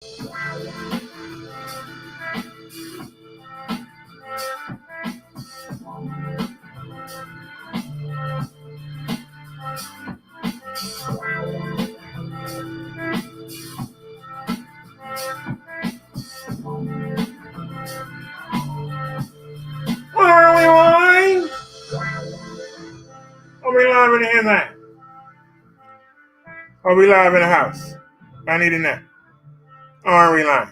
Are we live? Are we live in the internet? Are we live in the house? I need a nap. Are we live?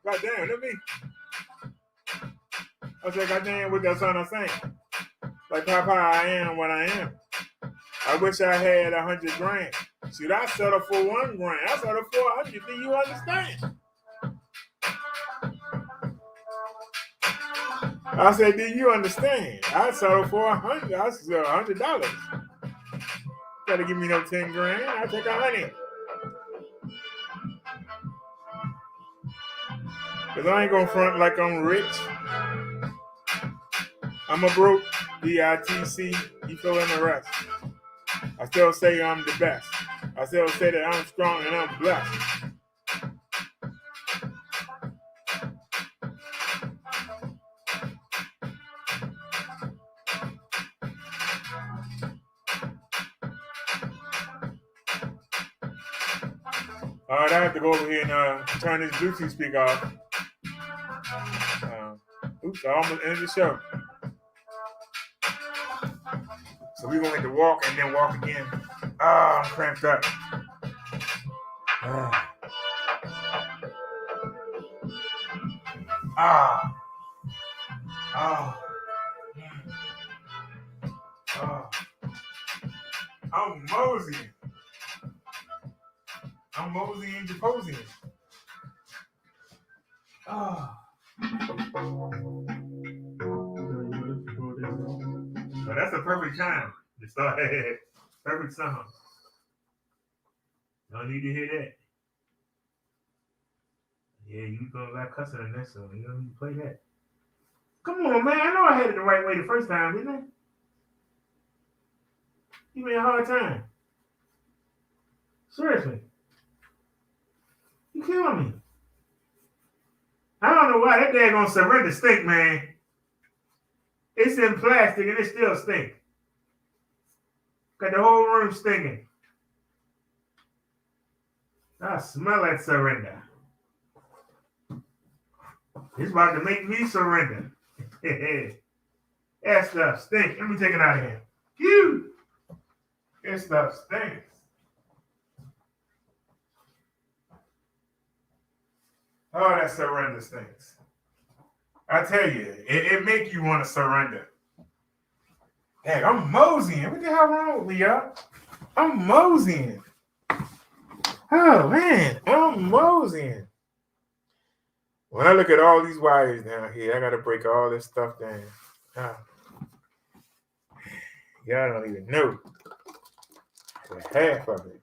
Goddamn, let me. I said, goddamn, what that song I sang. Like Papa, I am what I am. I wish I had 100 grand. Should I settle for 1 grand? I settle for 100. Do you understand? I said, do you understand? I settle for 100. I said $100. Gotta give me no 10 grand. I take 100. Cause I ain't gonna front like I'm rich. I'm a broke BITC. You fill in the rest. I still say I'm the best. I still say that I'm strong and I'm blessed. All right, I have to go over here and turn this Bluetooth speaker off. Oops, I almost ended the show. So we're going to have to walk and then walk again. I'm cramped up. I'm moseying. I'm moseying Japosing. So that's the perfect time to start. Perfect song. Don't need to hear that. Yeah, you gonna like cussing in that song. You don't need to play that. Come on, man. I know I had it the right way the first time, didn't I? Give me a hard time. Seriously. You killing me. I don't know why that daggone surrender stink, man. It's in plastic and it still stink. Got the whole room stinking. I smell that surrender. It's about to make me surrender. That stuff stinks. Let me take it out of here. Phew! That stuff stinks. Oh, that surrender stinks. I tell you, it make you want to surrender. Hey, I'm moseying. What the hell wrong with me, y'all? I'm moseying. Oh, man, I'm moseying. When I look at all these wires down here, I got to break all this stuff down. Y'all don't even know the half of it.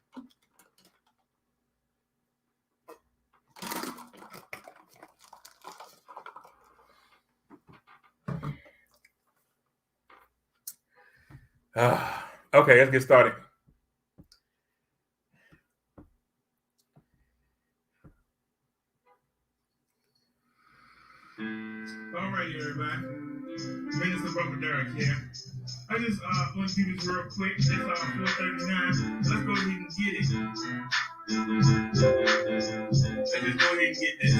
Okay, let's get started. All right, everybody. Minister Bumper Derek here. I just want to do this real quick. It's 4:39. Let's go ahead and get it. Let's just go ahead and get this.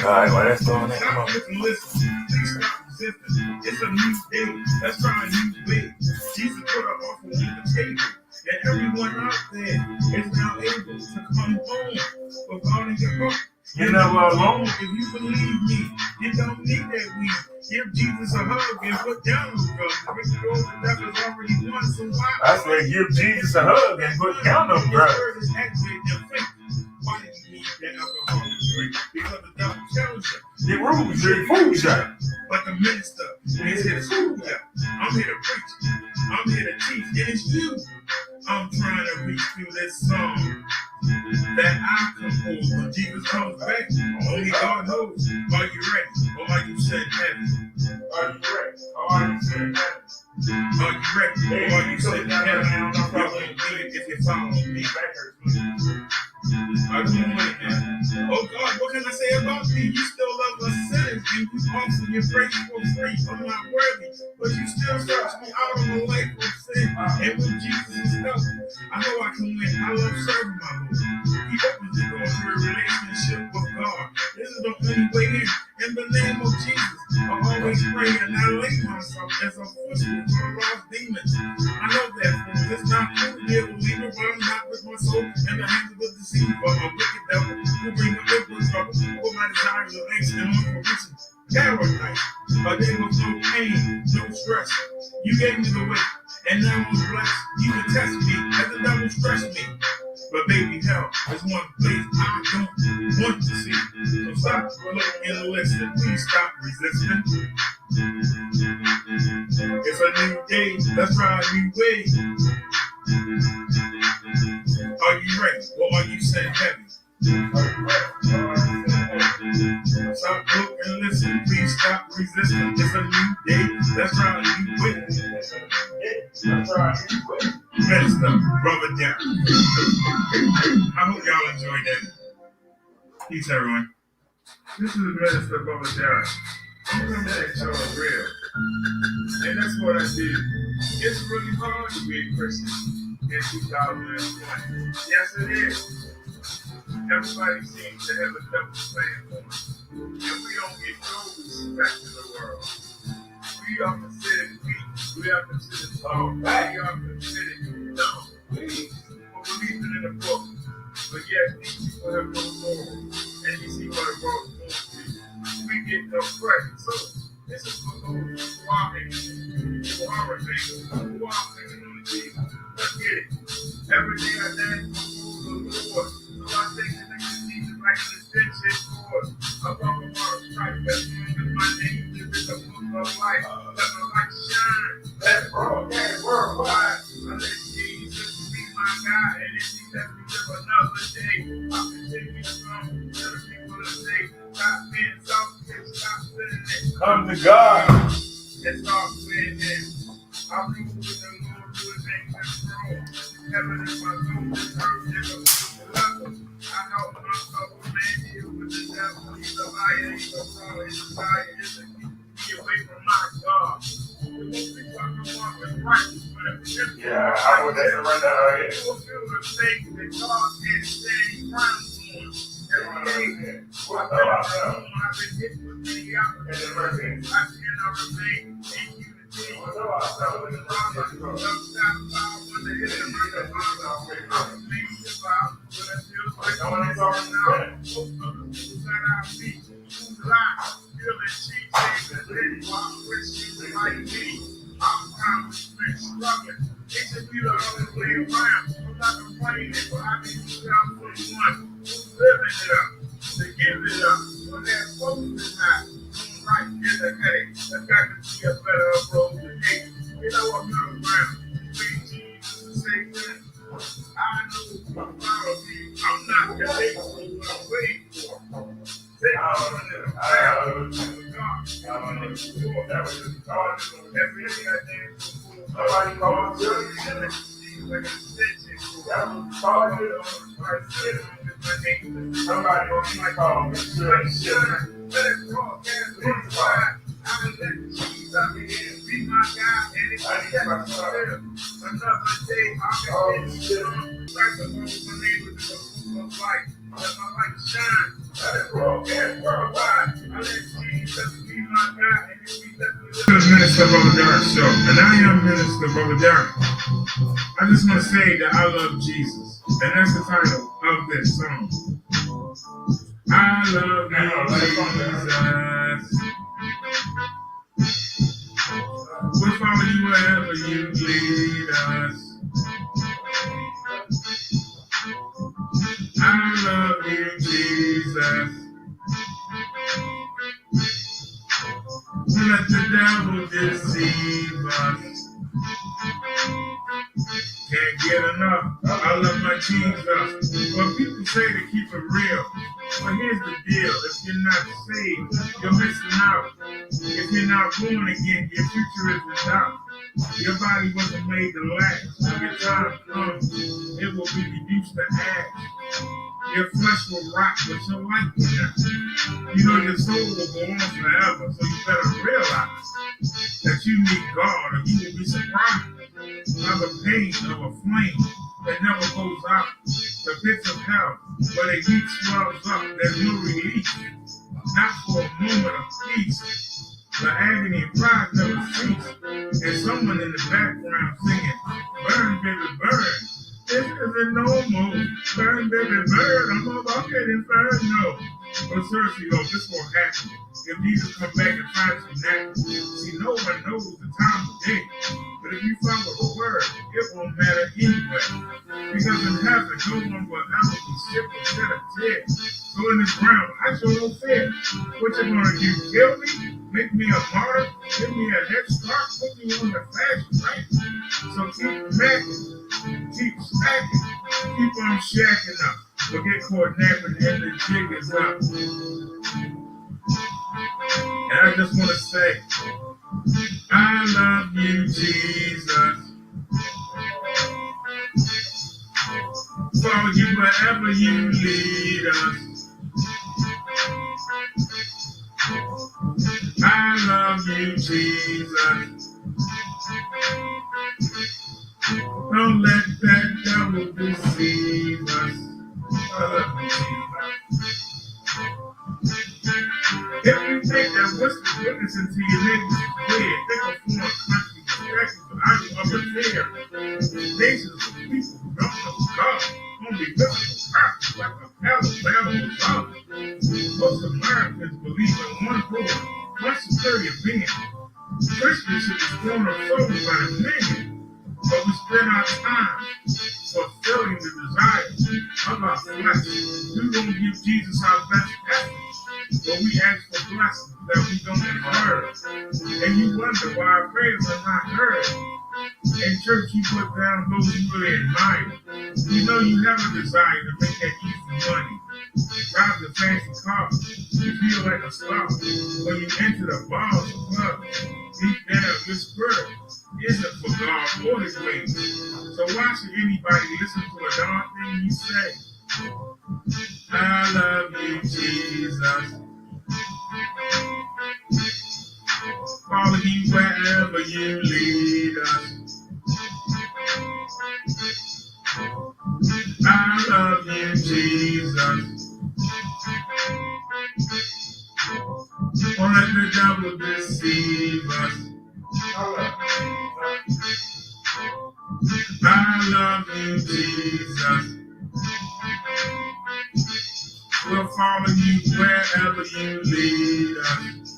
All right, well, that's going on. Come on. Listen. Please stop resisting. It's a new day. Let's try a new way. Jesus put an offering on the table. And everyone out there is now able to come home without your heart. You're never alone. If you believe me, you don't need that weed. Give Jesus a hug and put down the drugs. The ritual the devil's already won, so why? I said give Jesus a hug and put down them drugs. Why did you need that alcohol and drink? Because the devil tells you. The rules, the fools you. But the minister is here to school you. I'm here to preach. I'm here to teach. And it's you I'm trying to reach through this song that I compose. When Jesus comes back, only God knows. Are you ready? Or are you sitting heavy? Are you ready? Or are you sitting heavy? Are you ready? Or are you sitting heavy? You won't do it if you follow me. I don't want it, man. Oh God, what can I say about me? You still love us sinners, and you offer your grace for free. I'm not worthy, but you still search me out on the life of sin. And with Jesus' help, I know I can win. I love serving my Lord. He opens the door to a relationship with God. This is the only way in. In the name of Jesus, I always pray and I lay myself as a footstool to the lost demons. I know that it's not cool to be a believer, but I'm not with my soul in the hands of the deceiver, a wicked devil who bring my every trouble for my desires of angst and unprovision. Paradise, a day with no pain, no stress. You gave me the way, and now I'm blessed. You can test me as the devil stress me. But baby, hell is one place I don't want to see. So stop, look, and listen. Please stop resisting. It's a new day. Let's try a new way. Are you ready? Or are you saying heavy? Stop, look, and listen. Please stop resisting. It's a new day. Let's try a new way. Let's try a new way. Minister, Brother Darren. I hope y'all enjoyed that. Peace, everyone. This is Minister Brother Darren. I'm going to make y'all real. And that's what I did. It's really hard to be a Christian in 2020. Yes, it is. Everybody seems to have a double standard. And we don't get no respect in the world. We are considered weak. We are considered soft. We are considered dumb. For believing in the book. But yet, these people have no moral. And you see what the world wants to do. We get no credit. So, this is for those who are ignorant, who are available, who are living on the table. Let's get it. Every day I dance before the Lord. So I take the next season like an extension cord. Above the water stripe, that's in my name. This is the book of life. Let the light shine. Let it broadcast worldwide. I let Jesus be my God. And if he lets me live another day, I'll continue to come to the people of the day. Stop being selfish. Stop sitting there. Come to God. And start playing him. I rule with the Lord who is ancient throne. Heaven is my throne. Earth is a level. I help myself a man deal with the devil. He's a liar. He's a fraud. He's a liar. He's a keep me away from my God. Yeah, I would surrender her head. You will feel the faith that God can stand crowns on. Every day, I've been hit with many opportunities. I cannot remain in unity. I'm satisfied when the hit of my father. I'm amazed about when it feels like I'm now. Most of the fools that I meet who lie, feeling cheap, saying that they want to wish you like me. I'm constantly struggling. It should be the other way around. I'm not complaining, but I need 2021 who's living it up, to give it up, when they're focusing not. Doing right is a headache. There's got to be a better road to take. You know what middle ground? Between Jesus and Satan. I know who follow me. I'm not the hate who I'm waiting for. Take on the path to God. Every day I dance before somebody calls you. Like a stitch. Somebody call me. Let it broadcast worldwide. I will let Jesus up here be my God. And if I get another day, I'll be strong. Like the Lord, my name is in the book of life. Let my light shine. Let it broadcast worldwide. I let Jesus be my God. And if he lets me Minister Brother Derek show, and I am Minister Brother Derek. I just want to say that I love Jesus, and that's the title of this song. I love you, Jesus. We'll follow you wherever you lead us. I love you, Jesus. Let the devil deceive us. Can't get enough. I love my Jesus. Well, people say to keep it real. But here's the deal. If you're not saved, you're missing out. If you're not born again, your future is in doubt. Your body wasn't made to last. When your time comes, it will be reduced to ash. Your flesh will rot, but your life will not. You know your soul will go on forever, so you better realize that you need God, or you will be surprised by the pain of a flame that never goes out. The pits of hell, where the heat swells up, there's no relief, not for a moment of peace. The agony and pride never cease. There's someone in the background singing, burn, baby, burn. This isn't normal. Burn, baby, burn. I'm about to inferno. But seriously, though, this won't happen. If Jesus come back and find you now, see, no one knows the time of day. But if you follow the word, it won't matter anyway. Because in heaven, no one will ever be sick or shed a tear. So in this ground, I show no fear. What you gonna do? Kill me? Make me a martyr? Give me a head start? Put me on the fashion, right? So keep macking. Keep stacking, keep on shacking up. But get caught napping and the jig is up. And I just want to say, I love you, Jesus. Follow you wherever you lead us. I love you, Jesus. Don't let that devil deceive us. I love you, Jesus. Everything that whisper witness into your neighbors is weird. Think of foreign countries, distractions, but I am up in there. Nations of people who don't know God. Only physical practice like a Alabama or something. Most Americans believe in one Lord, one superior being. Christians should be sworn of souls by the million, but we spend our time fulfilling the desires of our flesh. We don't give Jesus our best effort. But we ask for blessings that we don't deserve. And you wonder why our prayers are not heard. In church, you put down those you really admire. You know you have a desire to make that easy money. Drive the fancy car. You feel like a star. When you enter the bars or clubs, deep down, your spirit isn't for God or His ways. So why should anybody listen to a darn thing you say? I love you, Jesus. Follow you wherever you lead us. I love you, Jesus. Don't let the devil deceive us. I love you, Jesus. We'll follow you wherever you lead us.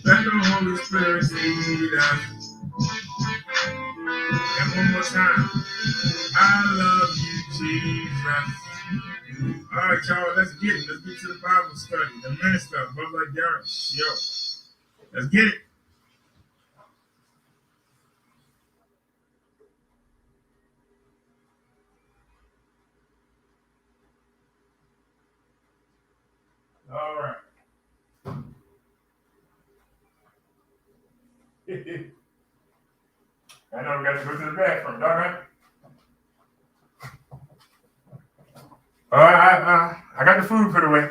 Let the Holy Spirit lead us. And one more time, I love you, Jesus. All right, y'all, let's get it. Let's get to the Bible study. The minister, Brother Derek, yo. Let's get it. All right. I know we got to go to the bathroom, all right? All right, I got the food put away.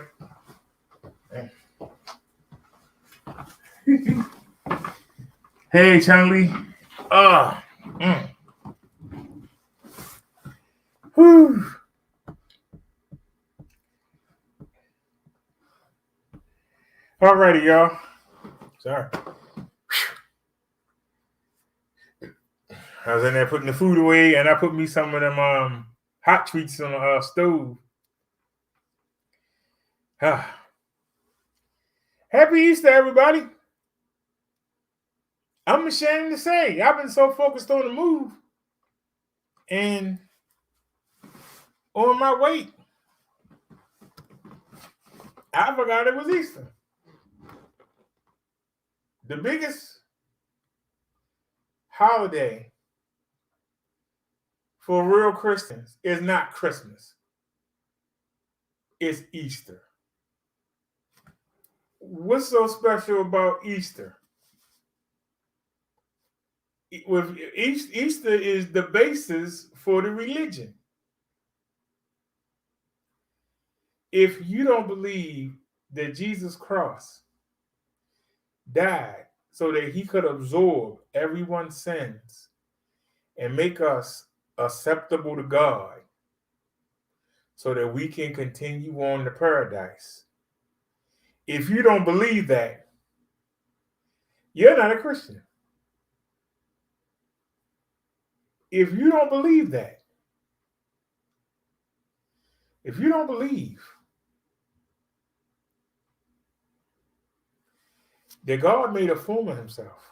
Hey, Charlie. Whew. Alrighty, y'all. Sorry. I was in there putting the food away, and I put me some of them hot treats on the stove. Happy Easter, everybody. I'm ashamed to say, I've been so focused on the move and on my weight, I forgot it was Easter. The biggest holiday for real Christians is not Christmas, it's Easter. What's so special about Easter? With Easter is the basis for the religion. If you don't believe that Jesus Christ died so that he could absorb everyone's sins and make us acceptable to God so that we can continue on to paradise. If you don't believe that, you're not a Christian. If you don't believe that, if you don't believe that God made a fool of himself,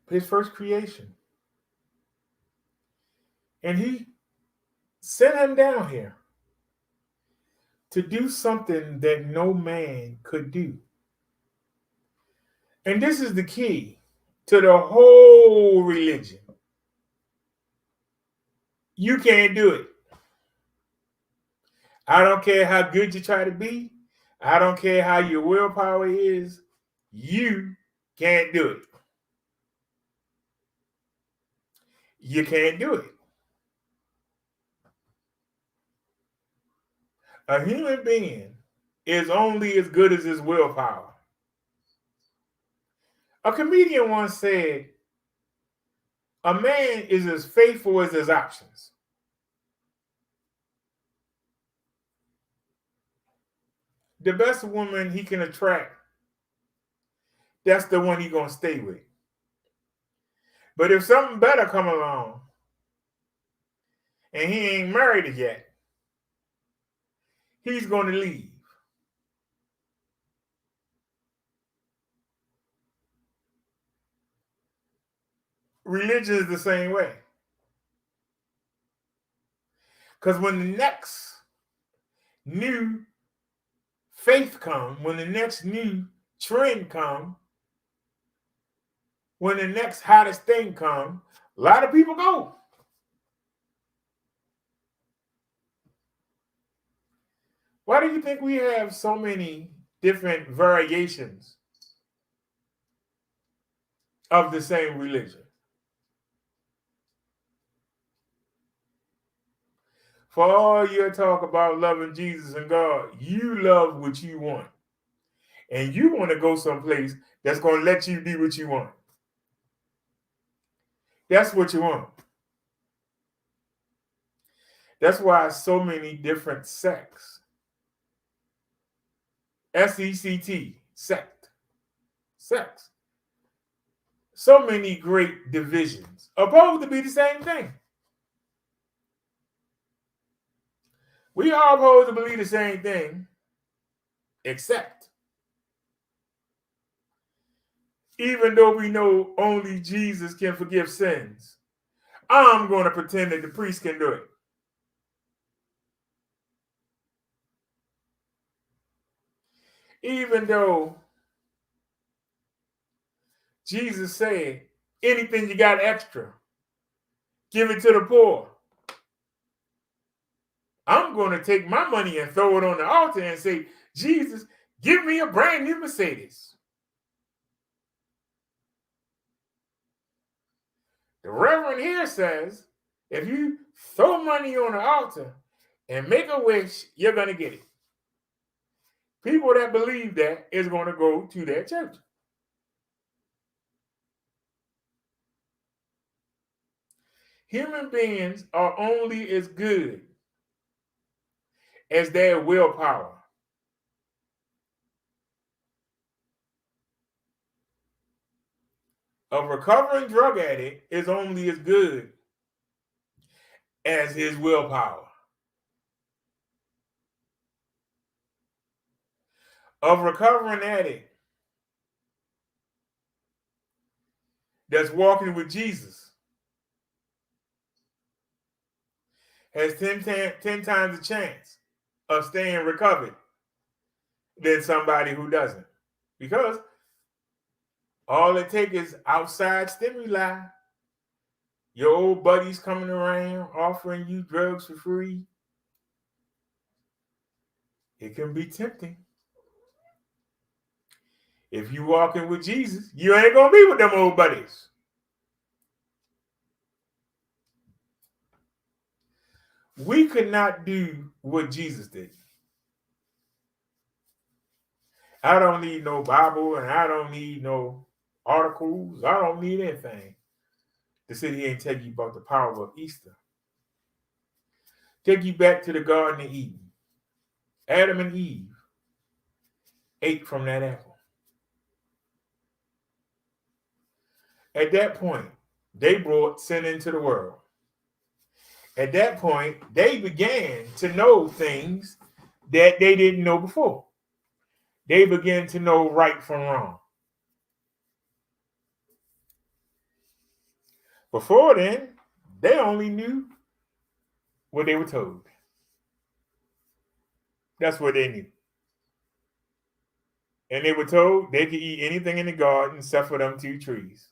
his first creation, and he sent him down here to do something that no man could do. And this is the key to the whole religion. You can't do it. I don't care how good you try to be. I don't care how your willpower is. You can't do it. You can't do it. A human being is only as good as his willpower. A comedian once said, a man is as faithful as his options. The best woman he can attract, that's the one he's going to stay with. But if something better come along and he ain't married yet, he's going to leave. Religion is the same way. Because when the next new faith come, when the next new trend come, when the next hottest thing come, a lot of people go. Why do you think we have so many different variations of the same religion? For all your talk about loving Jesus and God, you love what you want. And you want to go someplace that's going to let you be what you want. That's what you want. That's why so many different sects. S-E-C-T, sect. Sects. So many great divisions. Supposed to be the same thing. We all supposed to believe the same thing, except even though we know only Jesus can forgive sins, I'm going to pretend that the priest can do it. Even though Jesus said, anything you got extra, give it to the poor. I'm going to take my money and throw it on the altar and say, Jesus, give me a brand new Mercedes. The Reverend here says, if you throw money on the altar and make a wish, you're going to get it. People that believe that is going to go to that church. Human beings are only as good as their willpower. A recovering drug addict is only as good as his willpower. A recovering addict that's walking with Jesus has 10 times the chance of staying recovered than somebody who doesn't. Because all it takes is outside stimuli. Your old buddies coming around offering you drugs for free. It can be tempting. If you walking with Jesus, you ain't gonna be with them old buddies. We could not do what Jesus did. I don't need no Bible and I don't need no articles. I don't need anything to sit here and tell you about the power of Easter. Take you back to the Garden of Eden. Adam and Eve ate from that apple. At that point, they brought sin into the world. At that point, they began to know things that they didn't know before. They began to know right from wrong. Before then, they only knew what they were told. That's what they knew. And they were told they could eat anything in the garden except for them 2 trees.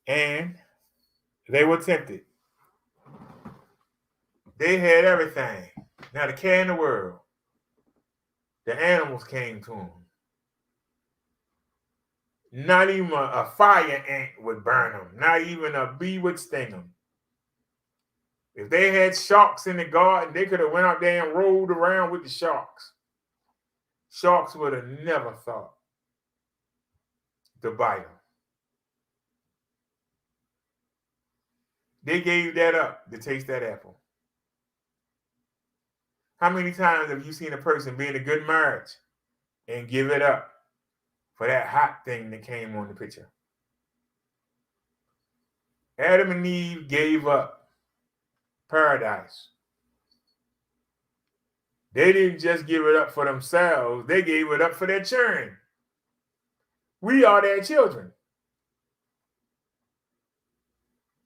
And they were tempted. They had everything. Now the care in the world. The animals came to them. Not even a fire ant would burn them. Not even a bee would sting them. If they had sharks in the garden, they could have went out there and rolled around with the sharks. Sharks would have never thought to bite them. They gave that up to taste that apple. How many times have you seen a person be in a good marriage and give it up for that hot thing that came on the picture? Adam and Eve gave up paradise. They didn't just give it up for themselves, they gave it up for their children. We are their children.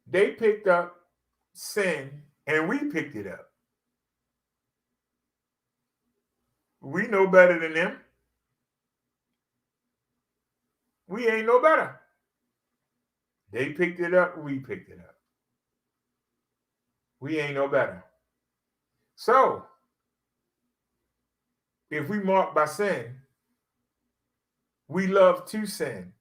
They picked up sin and we picked it up. We know better than them. We ain't no better. They picked it up, we picked it up. We ain't no better. So, if we marked by sin, we love to sin.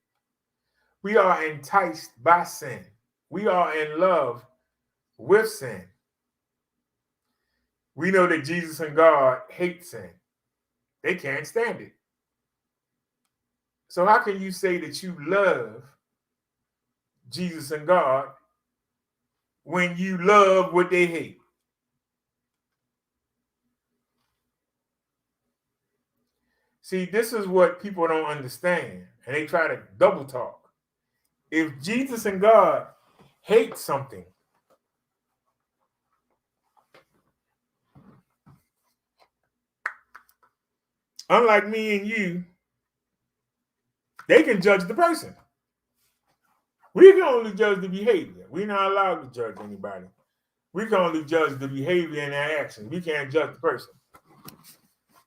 We are enticed by sin. We are in love with sin. We know that Jesus and God hate sin. They can't stand it. So how can you say that you love Jesus and God when you love what they hate? See, this is what people don't understand, and they try to double talk. If Jesus and God hate something, unlike me and you, they can judge the person. We can only judge the behavior. We're not allowed to judge anybody. We can only judge the behavior and their actions. We can't judge the person.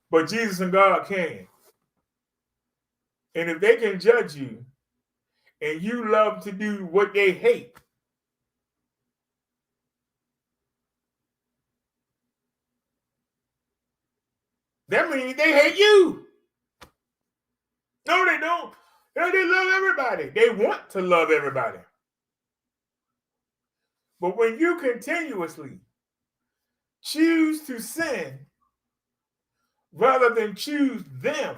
But Jesus and God can. And if they can judge you and you love to do what they hate, that means they hate you. No, they don't. They love everybody. They want to love everybody. But when you continuously choose to sin rather than choose them,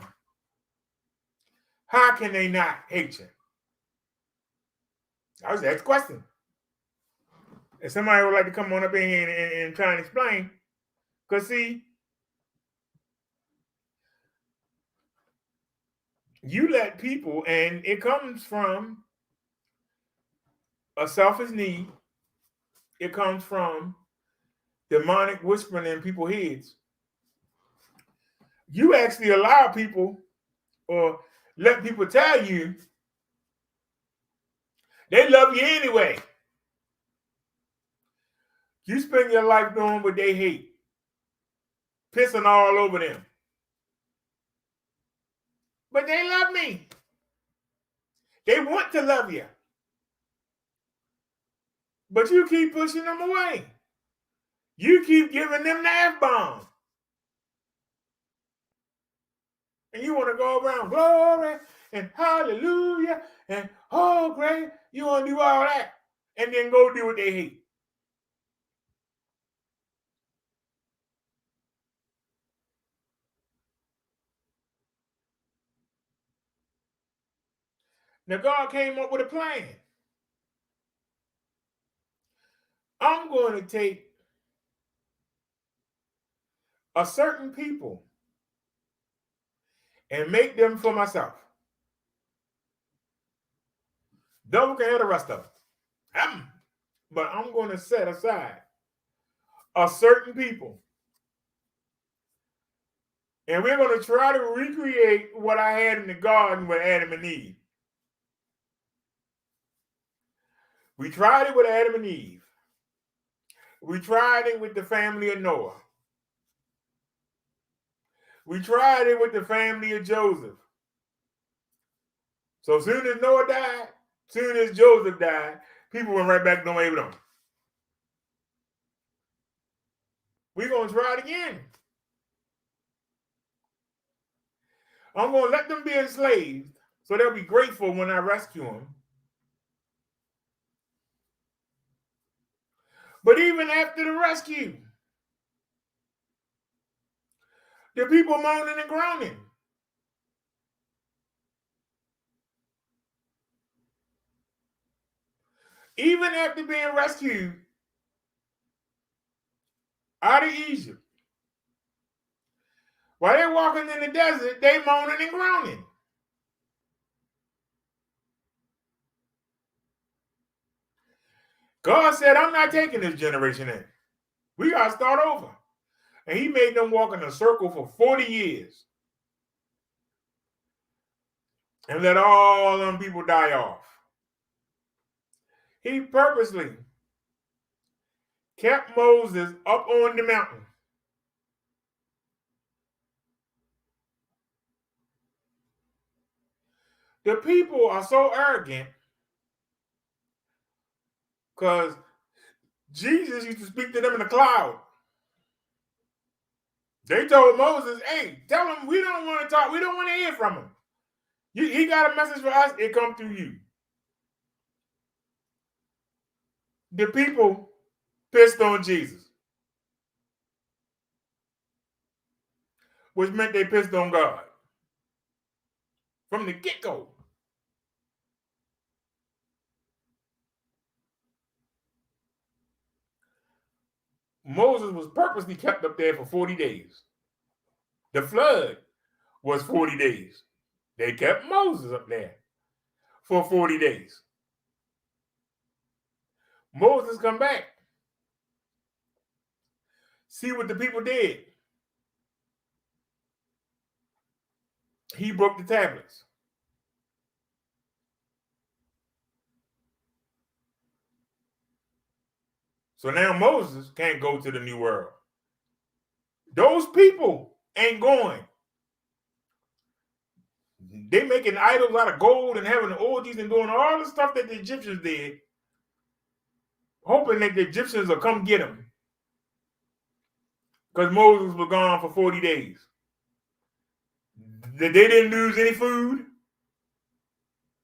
how can they not hate you? I was asked a question. If somebody would like to come on up in here and try and explain, Because see, you let people, and it comes from a selfish need. It comes from demonic whispering in people's heads. You actually allow people or let people tell you they love you anyway. You spend your life doing what they hate, pissing all over them. But they love me. They want to love you. But you keep pushing them away. You keep giving them the F-bomb. And you want to go around glory and hallelujah and oh great. You want to do all that and then go do what they hate. Now God came up with a plan. I'm going to take a certain people and make them for myself. Devil can have the rest of them. But I'm going to set aside a certain people. And we're going to try to recreate what I had in the garden with Adam and Eve. We tried it with Adam and Eve. We tried it with the family of Noah. We tried it with the family of Joseph. So as soon as Noah died, as soon as Joseph died, people went right back to Abraham. We're going to try it again. I'm going to let them be enslaved so they'll be grateful when I rescue them. But even after the rescue, the people moaning and groaning. Even after being rescued out of Egypt, while they're walking in the desert, they moaning and groaning. God said, I'm not taking this generation in. We got to start over. And he made them walk in a circle for 40 years. And let all them people die off. He purposely kept Moses up on the mountain. The people are so arrogant because Jesus used to speak to them in the cloud. They told Moses, hey, tell him we don't want to talk. We don't want to hear from him. He got a message for us. It come through you. The people pissed on Jesus, which meant they pissed on God from the get-go. Moses was purposely kept up there for 40 days. The flood was 40 days. They kept Moses up there for 40 days. Moses come back. See what the people did. He broke the tablets. So now Moses can't go to the new world. Those people ain't going. They making idols out of gold and having orgies and doing all the stuff that the Egyptians did, hoping that the Egyptians will come get them. Because Moses was gone for 40 days. They didn't lose any food.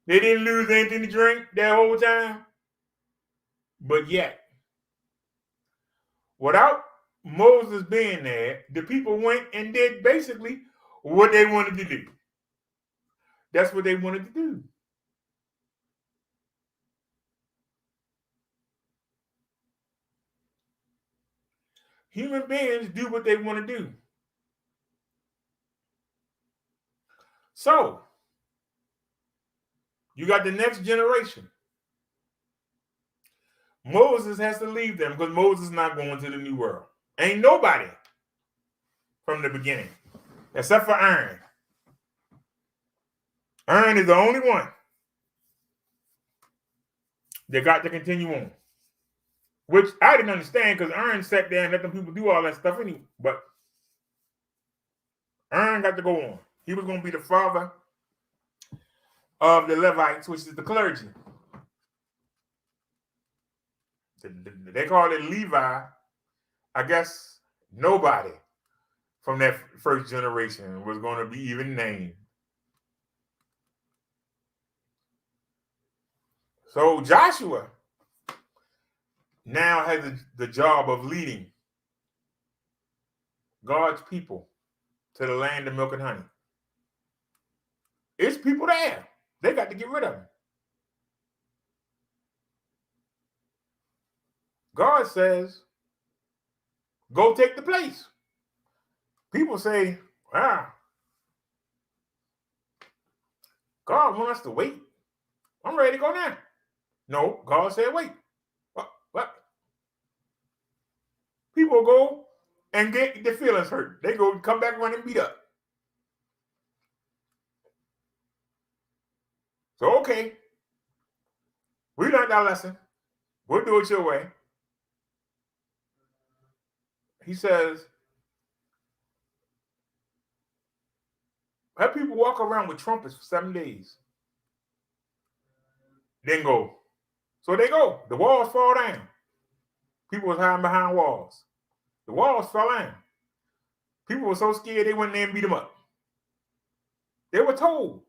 They didn't lose anything to drink that whole time. But yet, without Moses being there, the people went and did basically what they wanted to do. That's what they wanted to do. Human beings do what they want to do. So, you got the next generation. Moses has to leave them because Moses is not going to the new world. Ain't nobody from the beginning, except for Aaron. Aaron is the only one that got to continue on. Which I didn't understand because Aaron sat there and let them people do all that stuff anyway. But Aaron got to go on. He was going to be the father of the Levites, which is the clergy. They call it Levi. I guess nobody from that first generation was going to be even named. So Joshua now has the job of leading God's people to the land of milk and honey. It's people there. They got to get rid of them. God says, go take the place. People say, God wants us to wait. I'm ready to go now. No, God said, wait. What? People go and get their feelings hurt. They go come back running beat up. So, okay. We learned our lesson. We'll do it your way. He says, have people walk around with trumpets for 7 days. Then go. So they go. The walls fall down. People was hiding behind walls. The walls fell down. People were so scared they went in there and beat them up. They were told,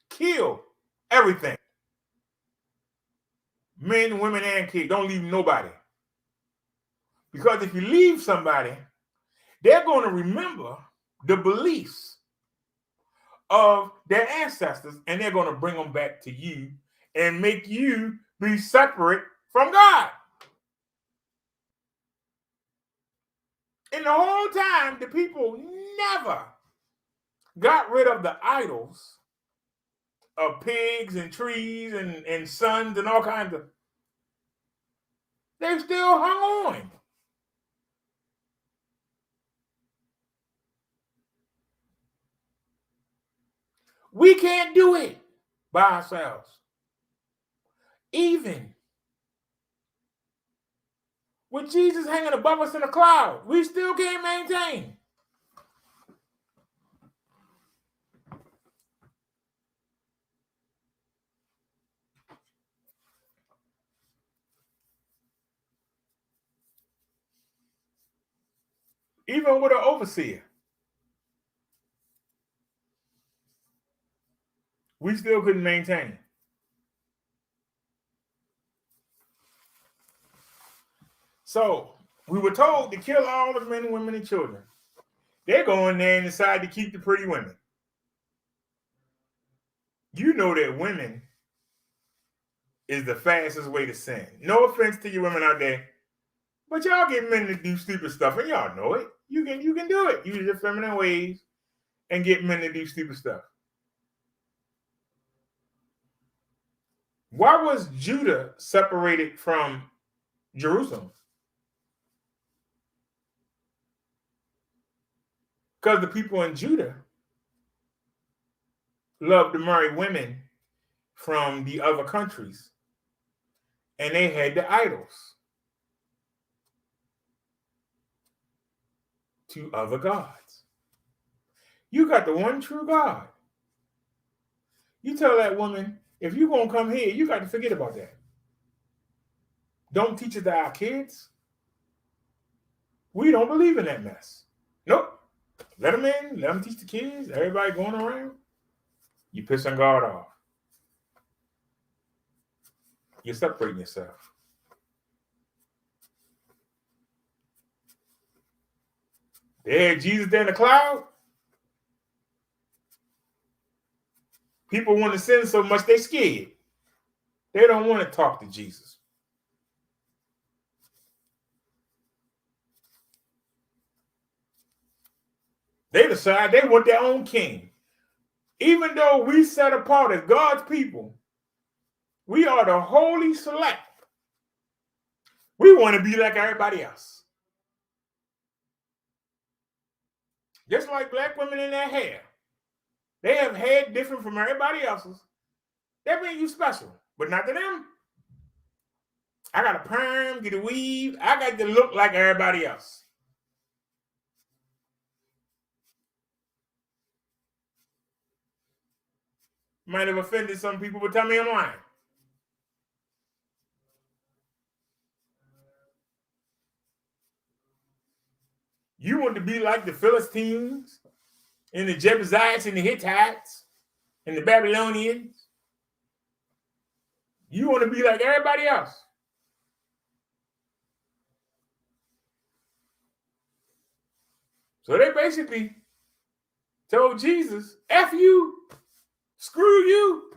kill everything. Men, women, and kids. Don't leave nobody. Because if you leave somebody, they're going to remember the beliefs of their ancestors, and they're going to bring them back to you and make you be separate from God. And the whole time, the people never got rid of the idols of pigs and trees and suns and all kinds of. They still hung on. We can't do it by ourselves. Even with Jesus hanging above us in a cloud, we still can't maintain. Even with an overseer, we still couldn't maintain. So we were told to kill all the men, women, and children. They go in there and decide to keep the pretty women. You know that women is the fastest way to sin. No offense to you women out there, but y'all get men to do stupid stuff, and y'all know it. You can do it. Use your feminine ways and get men to do stupid stuff. Why was Judah separated from Jerusalem? Because the people in Judah loved to marry women from the other countries, and they had the idols to other gods. You got the one true God. You tell that woman, if you're going to come here, you got to forget about that. Don't teach it to our kids. We don't believe in that mess. Nope. Let them in. Let them teach the kids. Everybody going around. You pissing God off. You're separating yourself. They had Jesus there in the cloud. People want to sin so much they scared. They don't want to talk to Jesus. They decide they want their own king. Even though we set apart as God's people, we are the holy select. We want to be like everybody else. Just like black women in their hair. They have hair different from everybody else's. That means you special, but not to them. I got a perm, get a weave. I got to look like everybody else. Might have offended some people, but tell me I'm lying. You want to be like the Philistines and the Jebusites and the Hittites and the Babylonians. You want to be like everybody else. So they basically told Jesus, F you, screw you.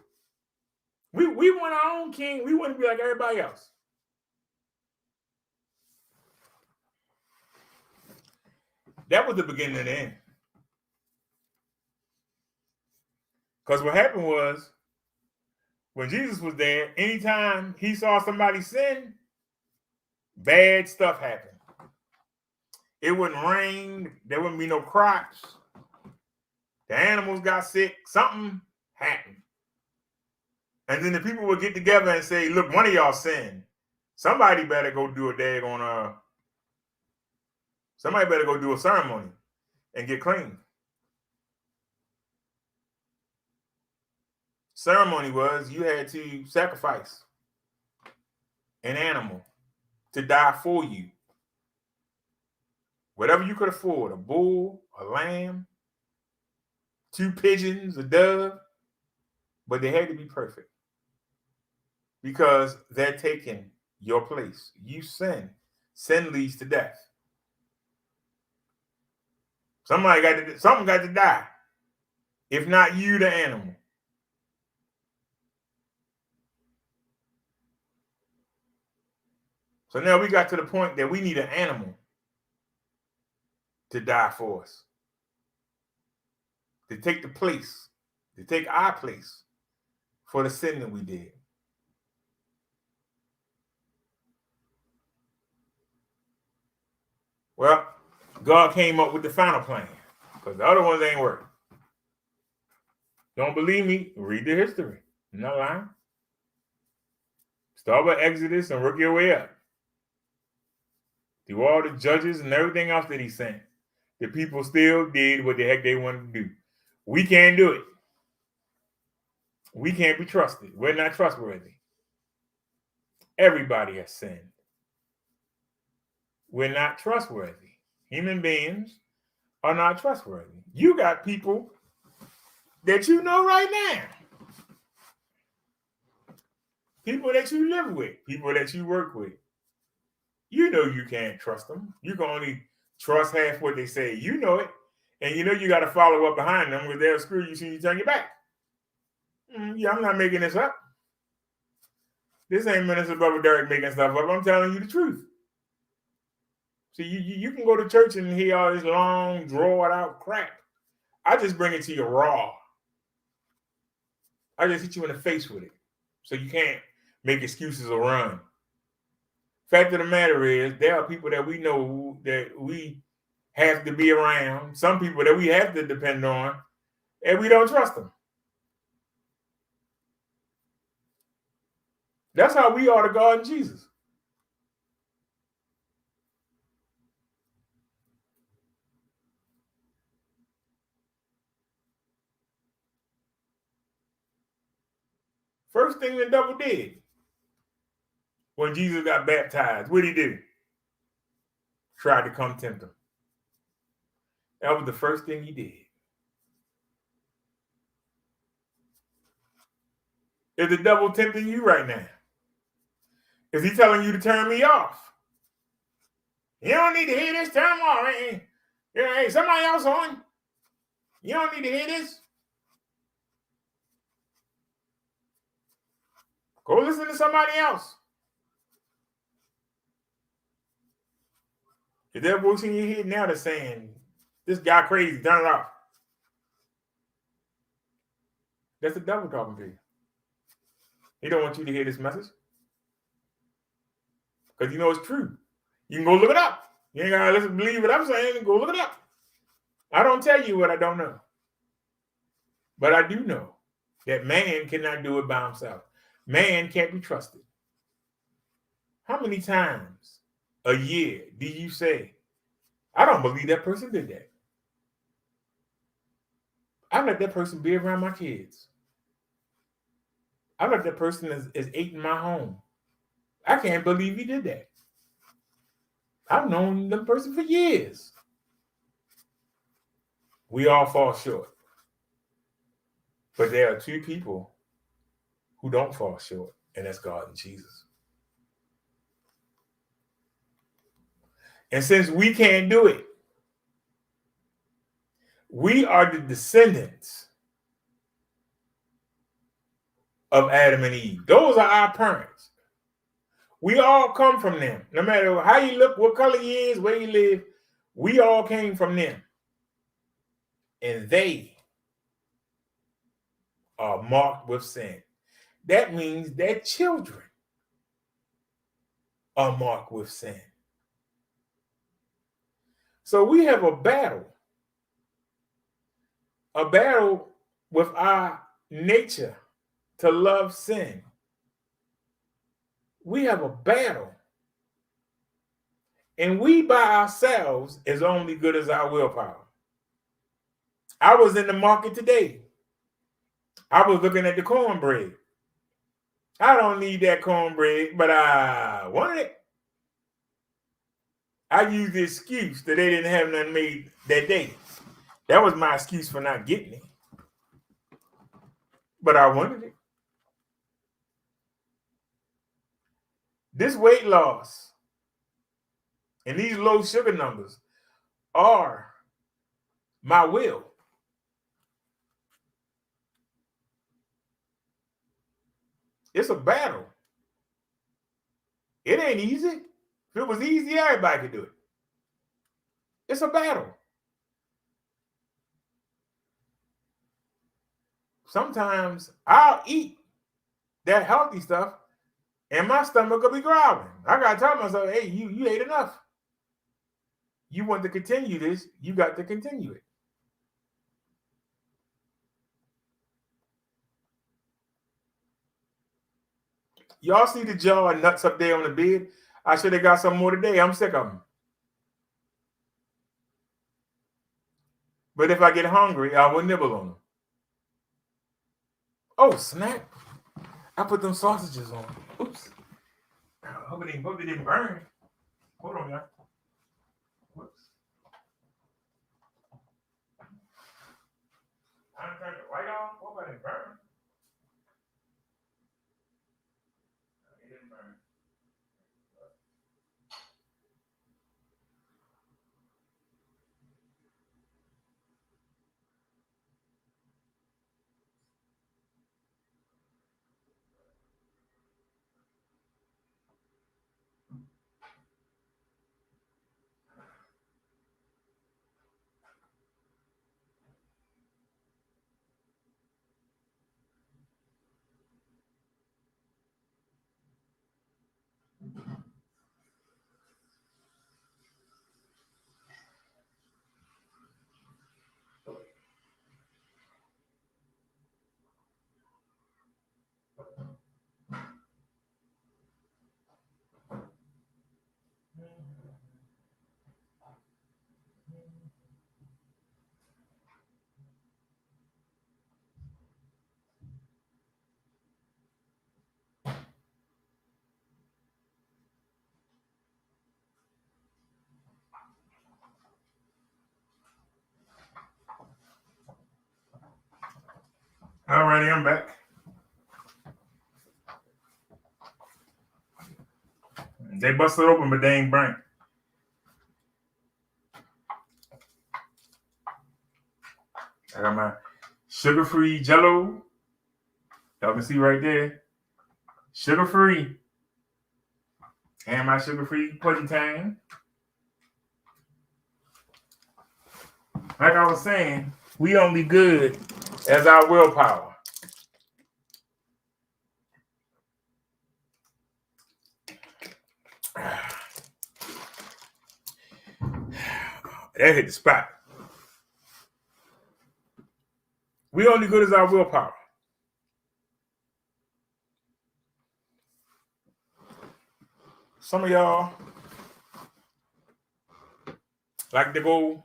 We want our own king. We want to be like everybody else. That was the beginning of the end. Because what happened was, when Jesus was there, anytime he saw somebody sin, bad stuff happened. It wouldn't rain. There wouldn't be no crops. The animals got sick. Something happened. And then the people would get together and say, look, one of y'all sinned. Somebody better go do somebody better go do a ceremony and get clean. Ceremony was you had to sacrifice an animal to die for you. Whatever you could afford, a bull, a lamb, 2 pigeons, a dove, but they had to be perfect because they're taking your place. You sin. Sin leads to death. Something got to die. If not you, the animal. So now we got to the point that we need an animal to die for us. To take the place, to take our place for the sin that we did. Well, God came up with the final plan because the other ones ain't working. Don't believe me? Read the history. I'm not lying. Start with Exodus and work your way up. Through all the judges and everything else that he sent, the people still did what the heck they wanted to do. We can't do it. We can't be trusted. We're not trustworthy. Everybody has sinned. We're not trustworthy. Human beings are not trustworthy. You got people that you know right now. People that you live with. People that you work with. You know you can't trust them. You can only trust half what they say. You know it. And you know you got to follow up behind them because they'll screw you as soon as you turn your back. Yeah, I'm not making this up. This ain't Minister Brother Derek making stuff up. I'm telling you the truth. See, you can go to church and hear all this long, drawn out crap. I just bring it to you raw. I just hit you in the face with it. So you can't make excuses or run. Fact of the matter is, there are people that we know that we have to be around. Some people that we have to depend on, and we don't trust them. That's how we are to God and Jesus. First thing the devil did when Jesus got baptized, what did he do? Tried to come tempt him. That was the first thing he did. Is the devil tempting you right now? Is he telling you to turn me off? You don't need to hear this, turn them off. Hey, somebody else on. You don't need to hear this. Go listen to somebody else. Is there a voice in your head now that's saying, This guy crazy. Turn it off. That's the devil talking to you. He don't want you to hear this message. Because you know it's true. You can go look it up. You ain't got to believe what I'm saying. Go look it up. I don't tell you what I don't know. But I do know that man cannot do it by himself. Man can't be trusted. How many times a year do you say, I don't believe that person did that? I let that person be around my kids. I let that person is ate in my home. I can't believe he did that. I've known the person for years. We all fall short. But there are two people who don't fall short, and that's God and Jesus. And since we can't do it, we are the descendants of Adam and Eve. Those are our parents. We all come from them. No matter how you look, what color you is, where you live, we all came from them. And they are marked with sin. That means their children are marked with sin. So we have a battle with our nature to love sin. We have a battle. And we by ourselves is only good as our willpower. I was in the market today. I was looking at the cornbread. I don't need that cornbread, but I wanted it. I used the excuse that they didn't have nothing made that day. That was my excuse for not getting it. But I wanted it. This weight loss and these low sugar numbers are my will. It's a battle. It ain't easy. If it was easy, everybody could do it. It's a battle. Sometimes I'll eat that healthy stuff and my stomach will be growling. I got to tell myself, hey, you ate enough. You want to continue this, you got to continue it. Y'all see the jar of nuts up there on the bed? I should have got some more today. I'm sick of them. But if I get hungry, I will nibble on them. Oh, snap. I put them sausages on. Oops. I hope it didn't burn. Hold on, y'all. Whoops. I turned the light on. Hope I didn't burn. It didn't burn. Alrighty, I'm back. They busted open, but they ain't burnt. I got my sugar-free Jello. Y'all can see right there. Sugar-free. And my sugar-free pudding tang. Like I was saying, we only good as our willpower. That hit the spot. We only good as our willpower. Some of y'all like to go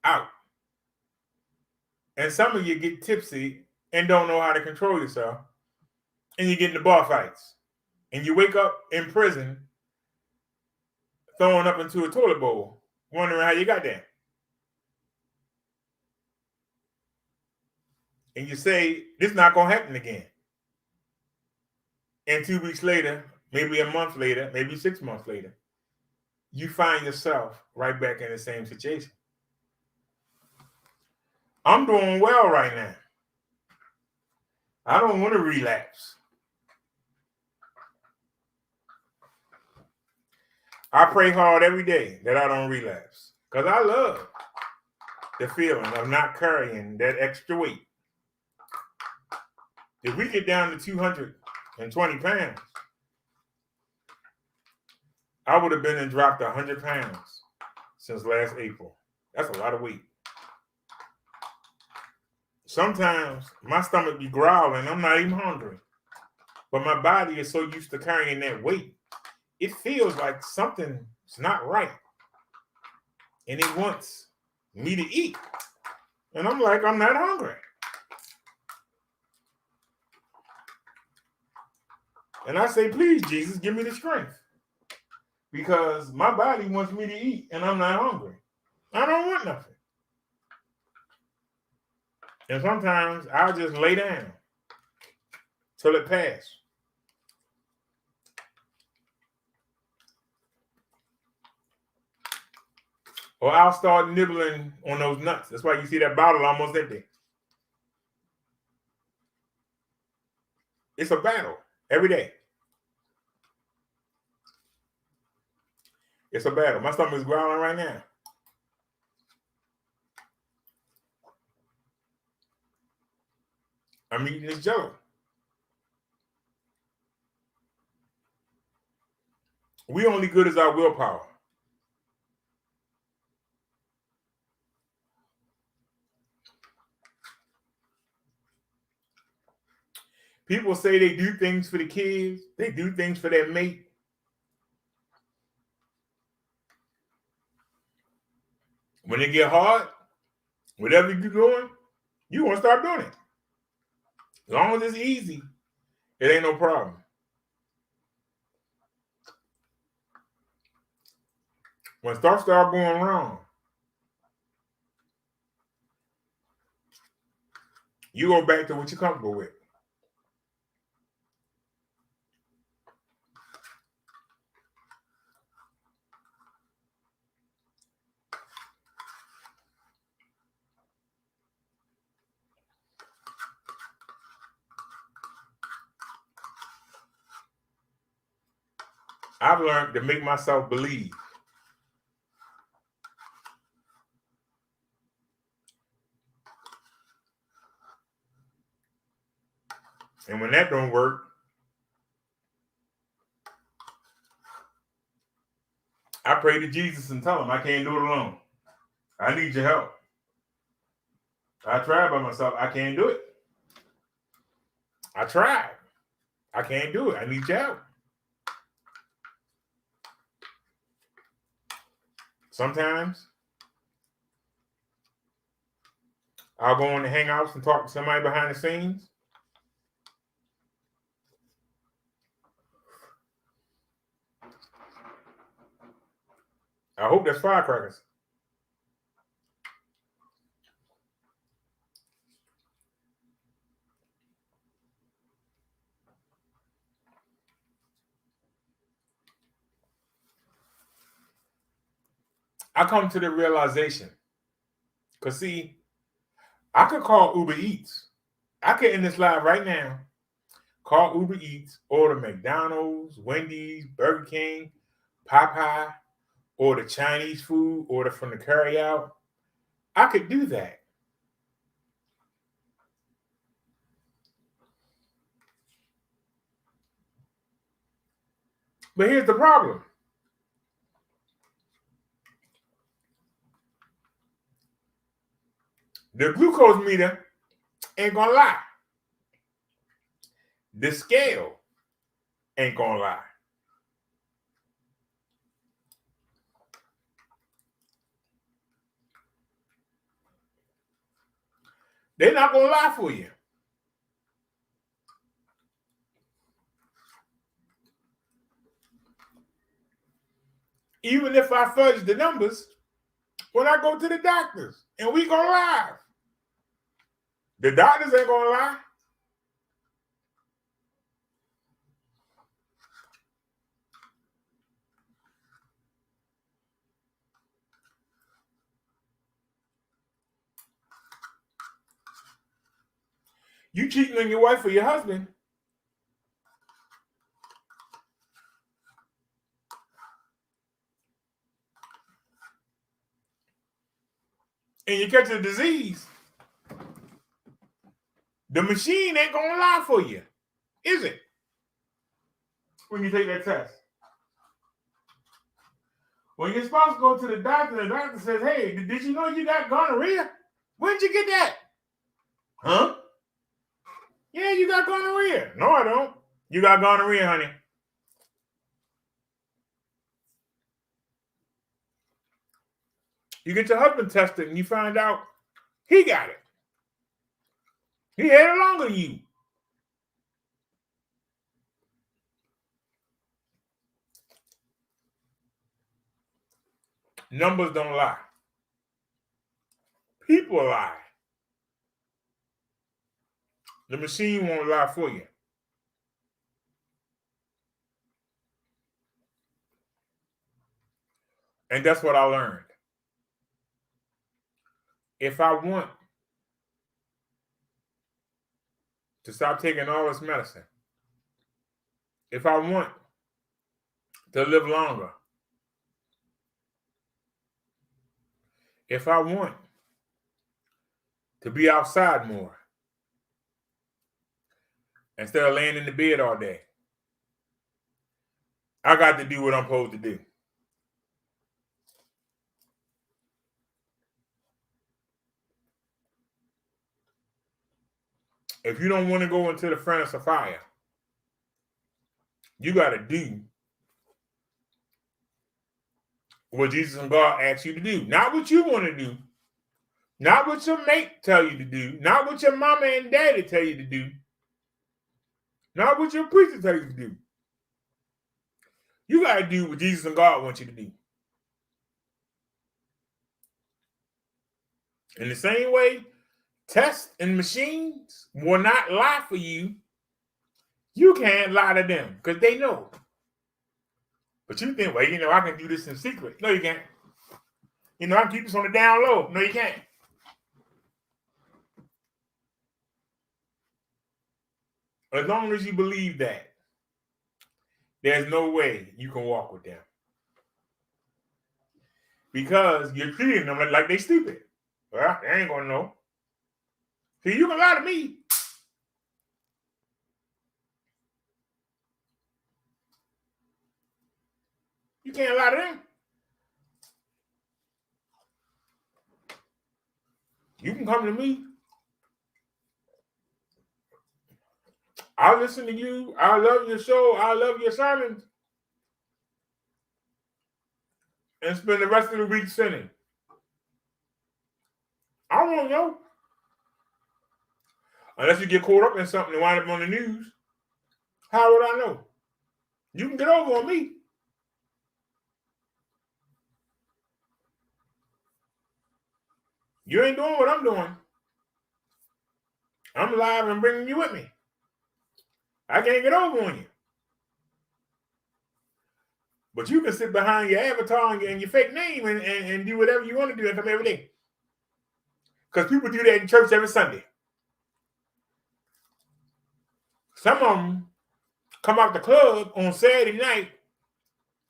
out. And some of you get tipsy and don't know how to control yourself. And you get into bar fights. And you wake up in prison throwing up into a toilet bowl, wondering how you got there. And you say, this is not going to happen again. And 2 weeks later, maybe a month later, maybe 6 months later, you find yourself right back in the same situation. I'm doing well right now. I don't want to relapse. I pray hard every day that I don't relapse because I love the feeling of not carrying that extra weight. If we get down to 220 pounds, I would have been and dropped 100 pounds since last April. That's a lot of weight. Sometimes my stomach be growling. I'm not even hungry. But my body is so used to carrying that weight. It feels like something's not right. And it wants me to eat. And I'm like, I'm not hungry. And I say, please, Jesus, give me the strength. Because my body wants me to eat and I'm not hungry. I don't want nothing. And sometimes I'll just lay down till it passes. Or I'll start nibbling on those nuts. That's why you see that bottle almost empty. It's a battle every day. It's a battle. My stomach is growling right now. I'm eating this jello. We only good as our willpower. People say they do things for the kids. They do things for their mate. When it get hard, whatever you're doing, you want to start doing it. As long as it's easy, it ain't no problem. When stuff start going wrong, you go back to what you're comfortable with. I've learned to make myself believe. And when that don't work, I pray to Jesus and tell him I can't do it alone. I need your help. I tried by myself. I can't do it. I tried. I can't do it. I need your help. Sometimes I'll go in the hangouts and talk to somebody behind the scenes. I hope that's firecrackers. I come to the realization, because see, I could call Uber Eats. I could end this live right now, call Uber Eats, order McDonald's, Wendy's, Burger King, Popeye, order Chinese food, order from the carryout, I could do that. But here's the problem. The glucose meter ain't gonna lie. The scale ain't gonna lie. They're not gonna lie for you. Even if I fudge the numbers, when I go to the doctors and we go live, the doctors ain't gonna lie. You cheating on your wife or your husband, and you catch a disease, the machine ain't gonna lie for you, is it? When you take that test. When you're supposed to go to the doctor says, hey, did you know you got gonorrhea? Where'd you get that? Huh? Yeah, you got gonorrhea. No, I don't. You got gonorrhea, honey. You get your husband tested and you find out he got it. He had it longer than you. Numbers don't lie. People lie. The machine won't lie for you. And that's what I learned. If I want to stop taking all this medicine, if I want to live longer, if I want to be outside more instead of laying in the bed all day, I got to do what I'm supposed to do. If you don't want to go into the furnace of fire, you got to do what Jesus and God ask you to do. Not what you want to do. Not what your mate tell you to do. Not what your mama and daddy tell you to do. Not what your preacher tell you to do. You got to do what Jesus and God want you to do. In the same way, tests and machines will not lie for you. You can't lie to them because they know. But you think, well, I can do this in secret. No, you can't. I can keep this on the down low. No, you can't. As long as you believe that, there's no way you can walk with them. Because you're treating them like they stupid. Well, they ain't gonna know. See, you can lie to me. You can't lie to them. You can come to me. I listen to you. I love your show. I love your sermons. And spend the rest of the week sinning. I won't know. Unless you get caught up in something and wind up on the news. How would I know? You can get over on me. You ain't doing what I'm doing. I'm alive and bringing you with me. I can't get over on you. But you can sit behind your avatar and your fake name and do whatever you want to do and come every day. Because people do that in church every Sunday. Some of them come out the club on Saturday night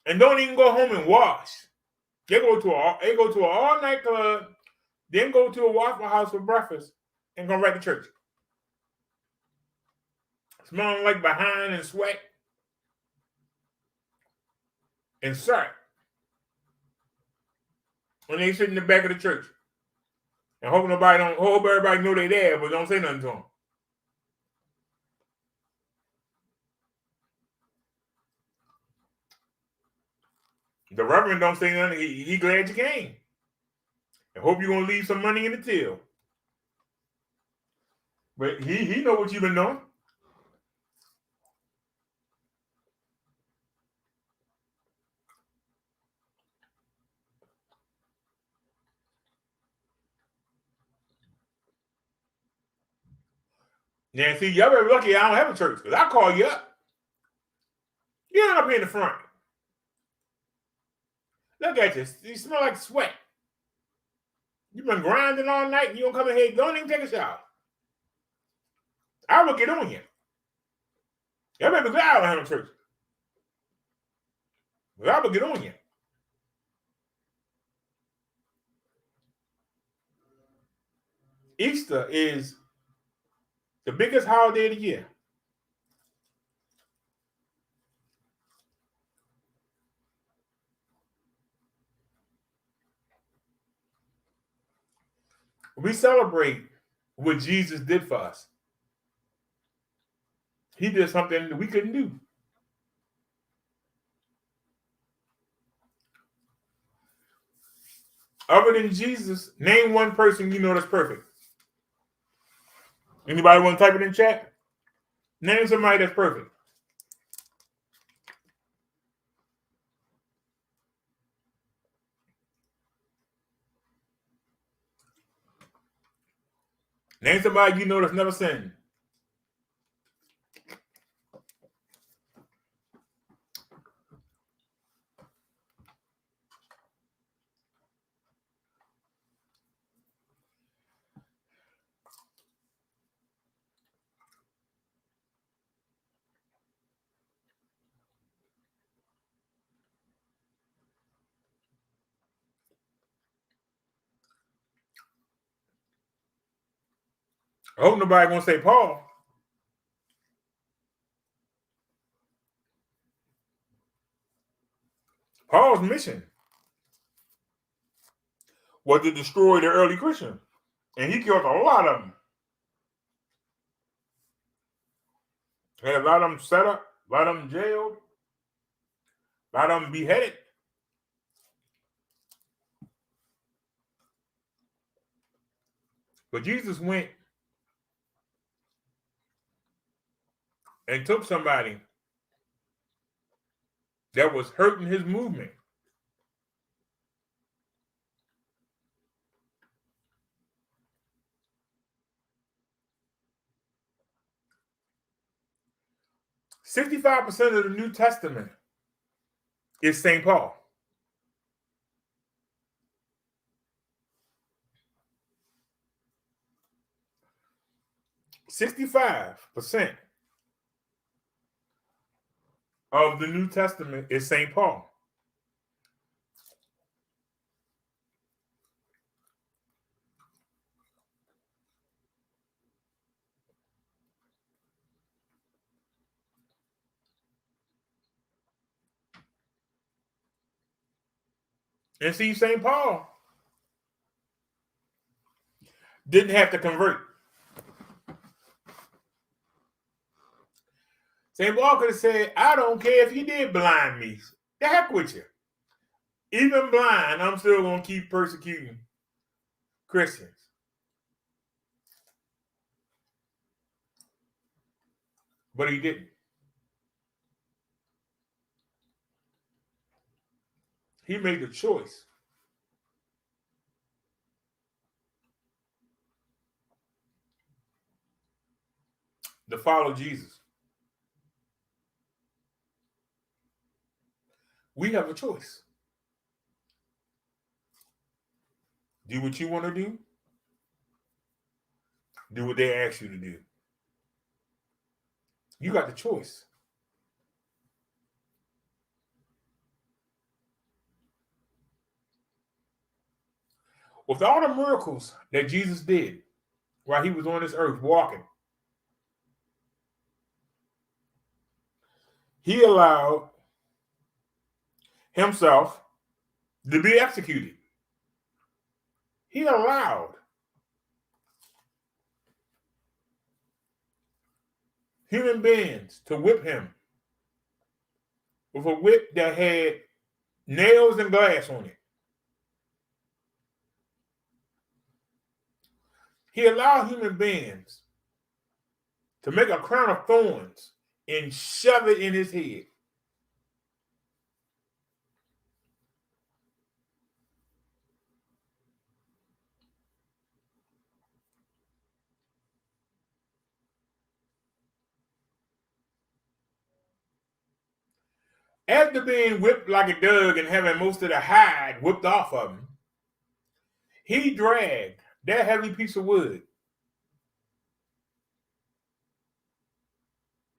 and don't even go home and wash. They go to an all-night club. then go to a Waffle House for breakfast and come right to church. Smelling like behind and sweat and syrup. When they sit in the back of the church. And hope everybody know they there, but don't say nothing to them. The reverend don't say nothing. He glad you came. I hope you're gonna leave some money in the till. But he know what you've been doing. Now see, y'all very lucky I don't have a church, because I call you up. You end up in the front. Look at you. You smell like sweat. You've been grinding all night and you don't come in here. Don't even take a shower. I will get on you. Y'all better be glad I don't have a church. But I will get on you. Easter is the biggest holiday of the year. We celebrate what Jesus did for us. He did something that we couldn't do. Other than Jesus, name one person you know that's perfect. Anybody want to type it in chat? Name somebody that's perfect. Name somebody you know that's never sinned. I hope nobody gonna say Paul. Paul's mission was to destroy the early Christians. And he killed a lot of them. Had a lot of them set up, a lot of them jailed, a lot of them beheaded. But Jesus went and took somebody that was hurting his movement. "65% of the New Testament is St. Paul. "65% of the New Testament is St. Paul. And see, St. Paul didn't have to convert. St. Paul could have said, I don't care if you did blind me. The heck with you. Even blind, I'm still going to keep persecuting Christians. But he didn't. He made the choice to follow Jesus. We have a choice. Do what you want to do. Do what they ask you to do. You got the choice. with all the miracles that Jesus did while he was on this earth walking, he allowed himself to be executed. He allowed human beings to whip him with a whip that had nails and glass on it. He allowed human beings to make a crown of thorns and shove it in his head. After being whipped like a dog and having most of the hide whipped off of him, he dragged that heavy piece of wood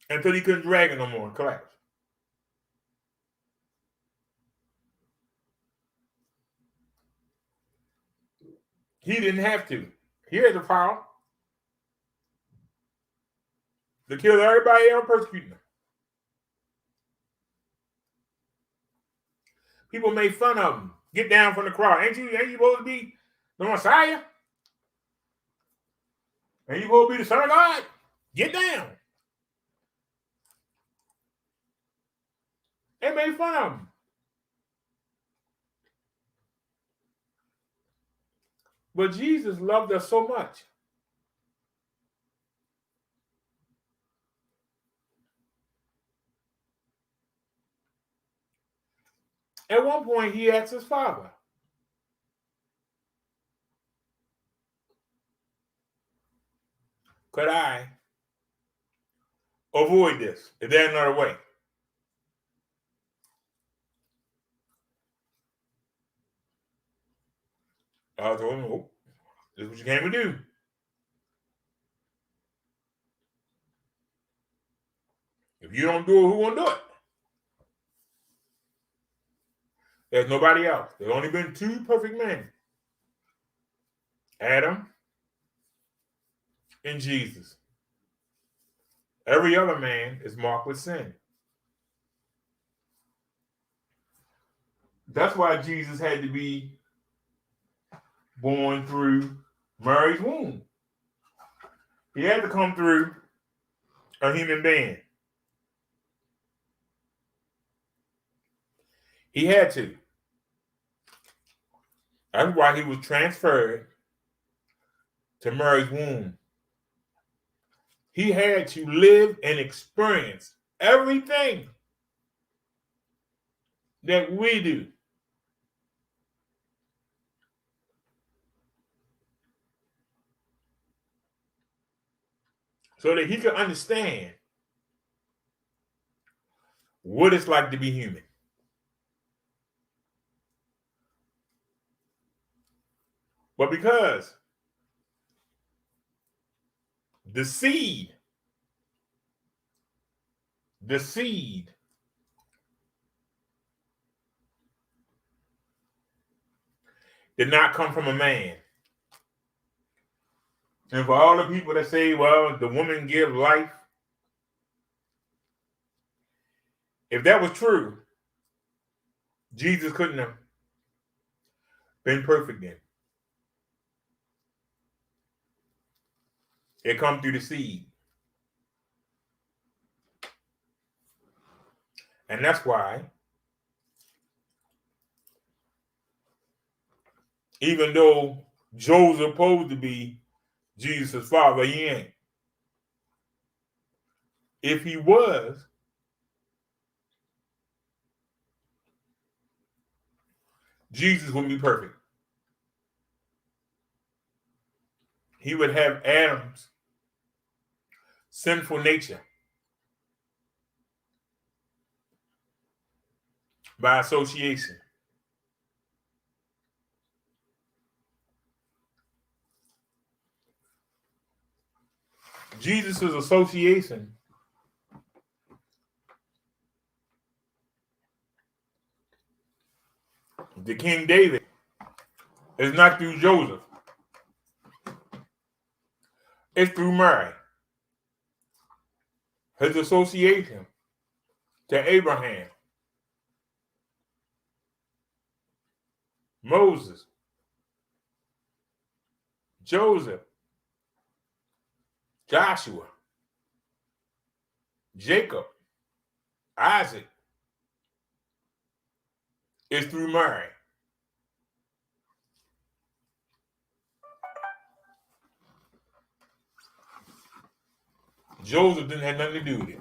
until he couldn't drag it no more and collapsed. He didn't have to. He had the power to kill everybody ever persecuting him. People made fun of him. Get down from the cross. Ain't you supposed to be the Messiah? Ain't you supposed to be the Son of God? Get down. They made fun of him. But Jesus loved us so much. At one point, he asked his Father, could I avoid this? Is there another way? I told him, oh, this is what you came to do. If you don't do it, who won't do it? There's nobody else. There's only been two perfect men, Adam and Jesus. Every other man is marked with sin. That's why Jesus had to be born through Mary's womb. He had to come through a human being. He had to. That's why he was transferred to Mary's womb. He had to live and experience everything that we do. So that he could understand what it's like to be human. But because the seed did not come from a man. And for all the people that say, well, the woman gives life, if that was true, Jesus couldn't have been perfect then. It come through the seed. And that's why, even though Joseph supposed to be Jesus' father, he ain't. If he was, Jesus wouldn't be perfect. He would have Adam's sinful nature by association. Jesus' association to King David It's not through Joseph. It's through Mary. His association to Abraham, Moses, Joseph, Joshua, Jacob, Isaac. It's through Mary. Joseph didn't have nothing to do with it.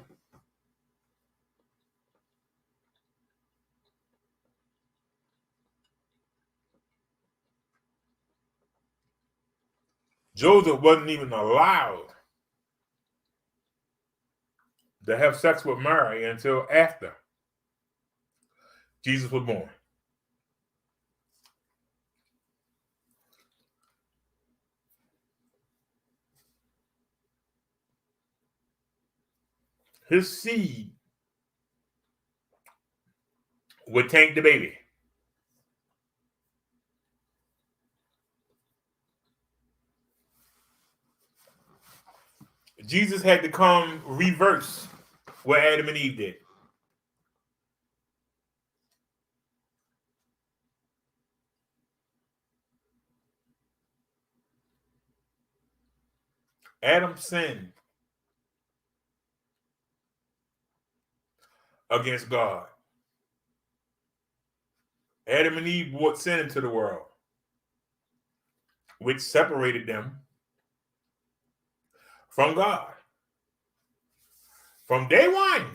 Joseph wasn't even allowed to have sex with Mary until after Jesus was born. His seed would tank the baby. Jesus had to come reverse what Adam and Eve did. Adam sinned against God. Adam and Eve brought sin into the world, which separated them from God. From day one,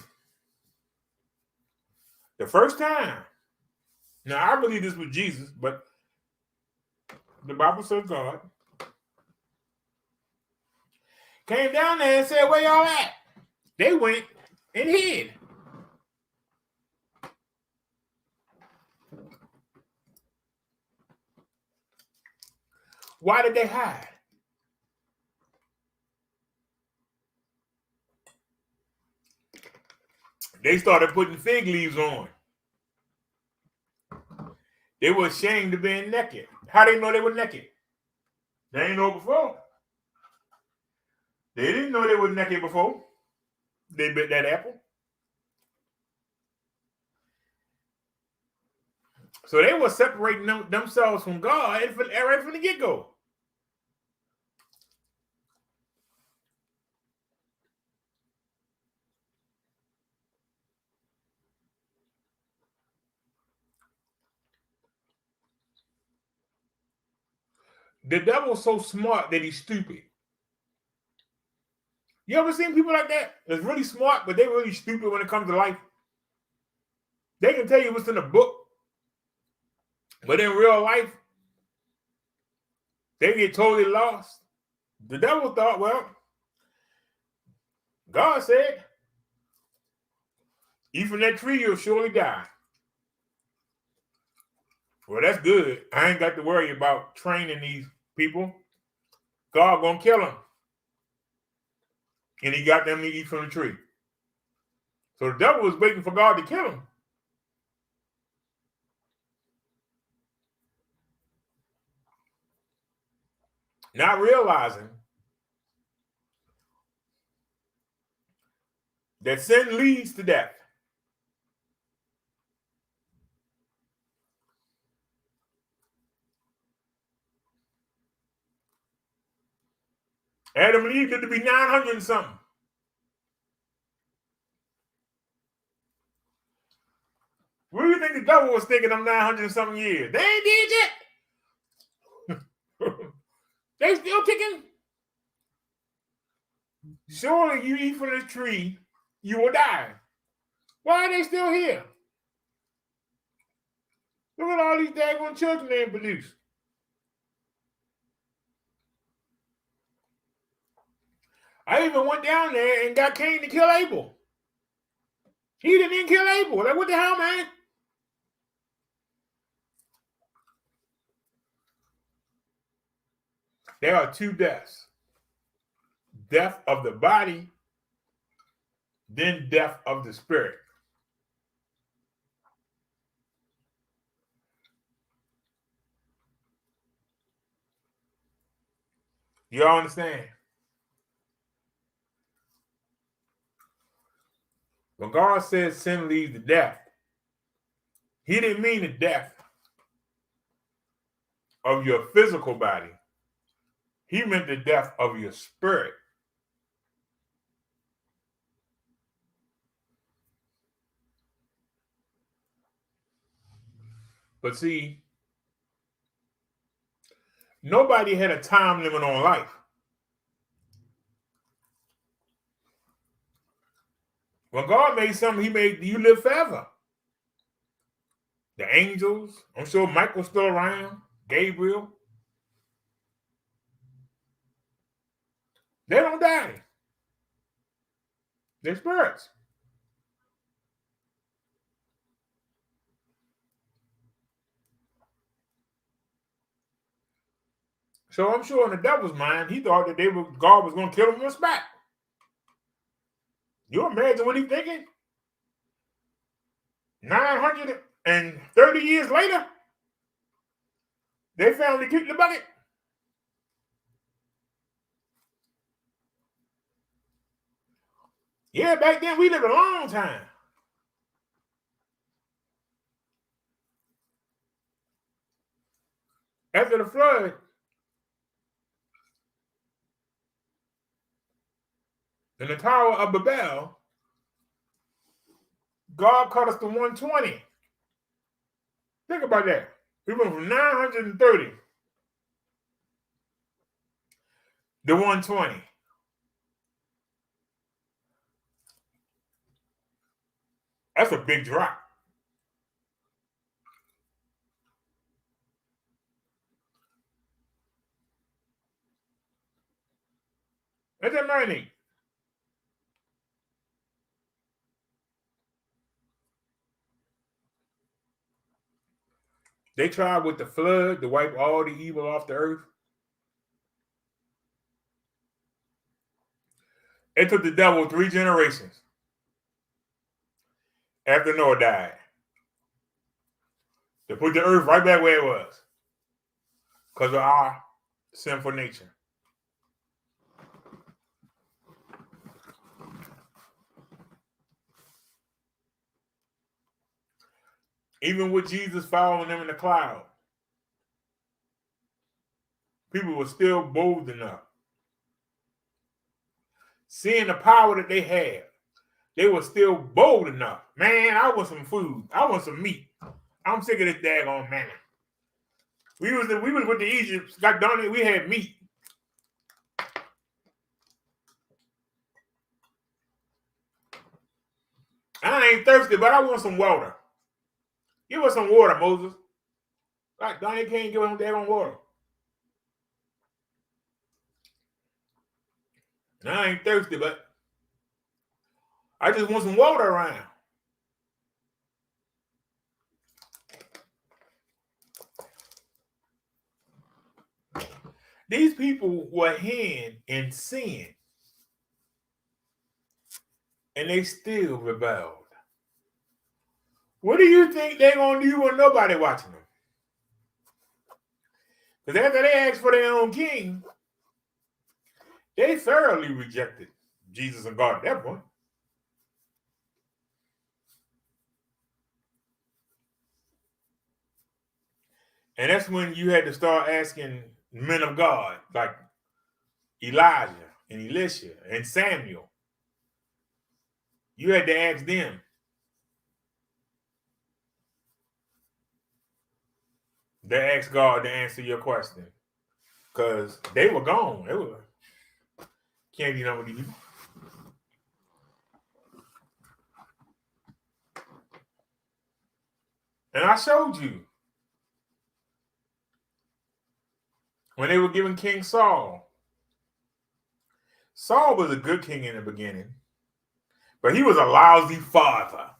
the first time. Now, I believe this was Jesus, but the Bible says God came down there and said, "Where y'all at?" They went and hid. Why did they hide? They started putting fig leaves on. They were ashamed of being naked. How they know they were naked? They ain't know before. They didn't know they were naked before they bit that apple. So they were separating themselves from God right from the get-go. The devil's so smart that he's stupid. You ever seen people like that? That's really smart, but they're really stupid when it comes to life. They can tell you what's in a book, but in real life, they get totally lost. The devil thought, well, God said, eat from that tree, you'll surely die. Well, that's good. I ain't got to worry about training these people. God gonna kill them. And he got them to eat from the tree. So the devil was waiting for God to kill him. Not realizing that sin leads to death. Adam and Eve lived to be 900 and something. What do you think the devil was thinking them 900 and something years? They ain't did yet. They still kicking. Surely you eat from this tree, you will die. Why are they still here? Look at all these daggone children they produced. I even went down there and got Cain to kill Abel. He didn't even kill Abel. Like, what the hell, man? There are two deaths. Death of the body, then death of the spirit. Y'all understand? When God said sin leads to death, he didn't mean the death of your physical body. He meant the death of your spirit. But see, nobody had a time limit on life. When God made something, he made you live forever. The angels, I'm sure Michael's still around, Gabriel. They don't die. They're spirits. So I'm sure in the devil's mind, he thought that God was going to kill him on the spot. You imagine what he's thinking? 930 years later, they found the kid in the bucket. Yeah, back then we lived a long time. After the flood, in the Tower of Babel, God cut us to 120. Think about that. We went from 930 to 120. That's a big drop. That's a marinate. They tried with the flood to wipe all the evil off the earth. It took the devil 3 generations after Noah died to put the earth right back where it was because of our sinful nature. Even with Jesus following them in the cloud, people were still bold enough. Seeing the power that they had, they were still bold enough. Man, I want some food. I want some meat. I'm sick of this daggone manna. We was with the Egypts. God darn it, we had meat. I ain't thirsty, but I want some water. Give us some water, Moses. God darn it, can't give them daggone water. And I ain't thirsty, but I just want some water around. These people were hid in sin, and they still rebelled. What do you think they're going to do when nobody watching them? Because after they asked for their own king, they thoroughly rejected Jesus and God at that point. And that's when you had to start asking men of God, like Elijah and Elisha and Samuel. You had to ask them. They asked God to answer your question. Because they were gone. They were can't be nobody. And I showed you when they were giving King Saul. Saul was a good king in the beginning, but he was a lousy father.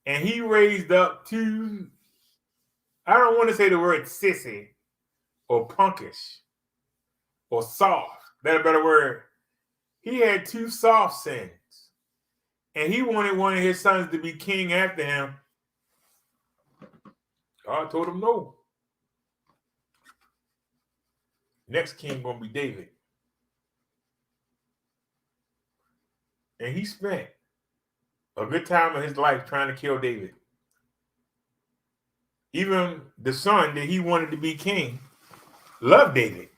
And he raised up 2, I don't want to say the word sissy or punkish or soft. That's a better word. He had 2 soft sons. And he wanted one of his sons to be king after him. God told him no. Next king gonna be David. And he spent a good time of his life trying to kill David. Even the son that he wanted to be king loved David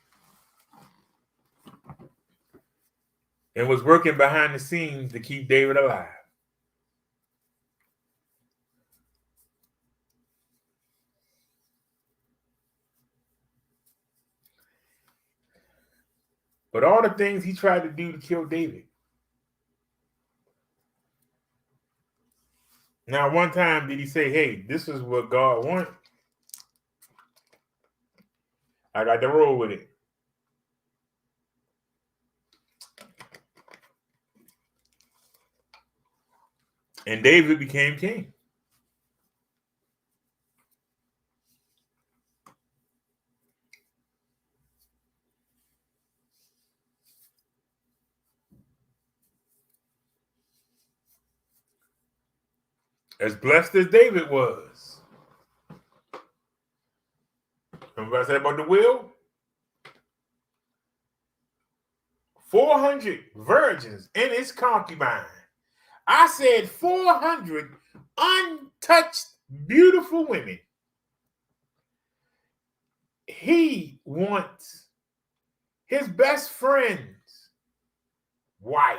and was working behind the scenes to keep David alive. But all the things he tried to do to kill David. Now, one time did he say, hey, this is what God wants? I got to roll with it. And David became king. As blessed as David was. Remember what I said about the will? 400 virgins and his concubine. I said 400 untouched, beautiful women. He wants his best friend's wife.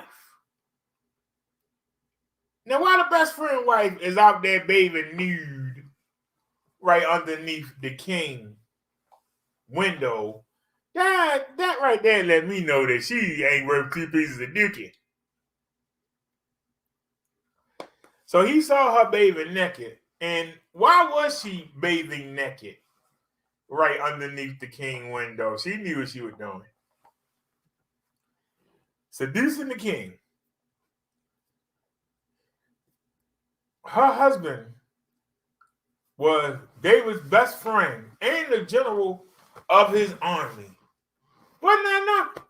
Now, why the best friend wife is out there bathing nude right underneath the king window, that right there let me know that she ain't worth 2 pieces of dookie. So he saw her bathing naked. And why was she bathing naked right underneath the king window? She knew what she was doing. Seducing the king. Her husband was David's best friend and the general of his army. Wasn't that enough?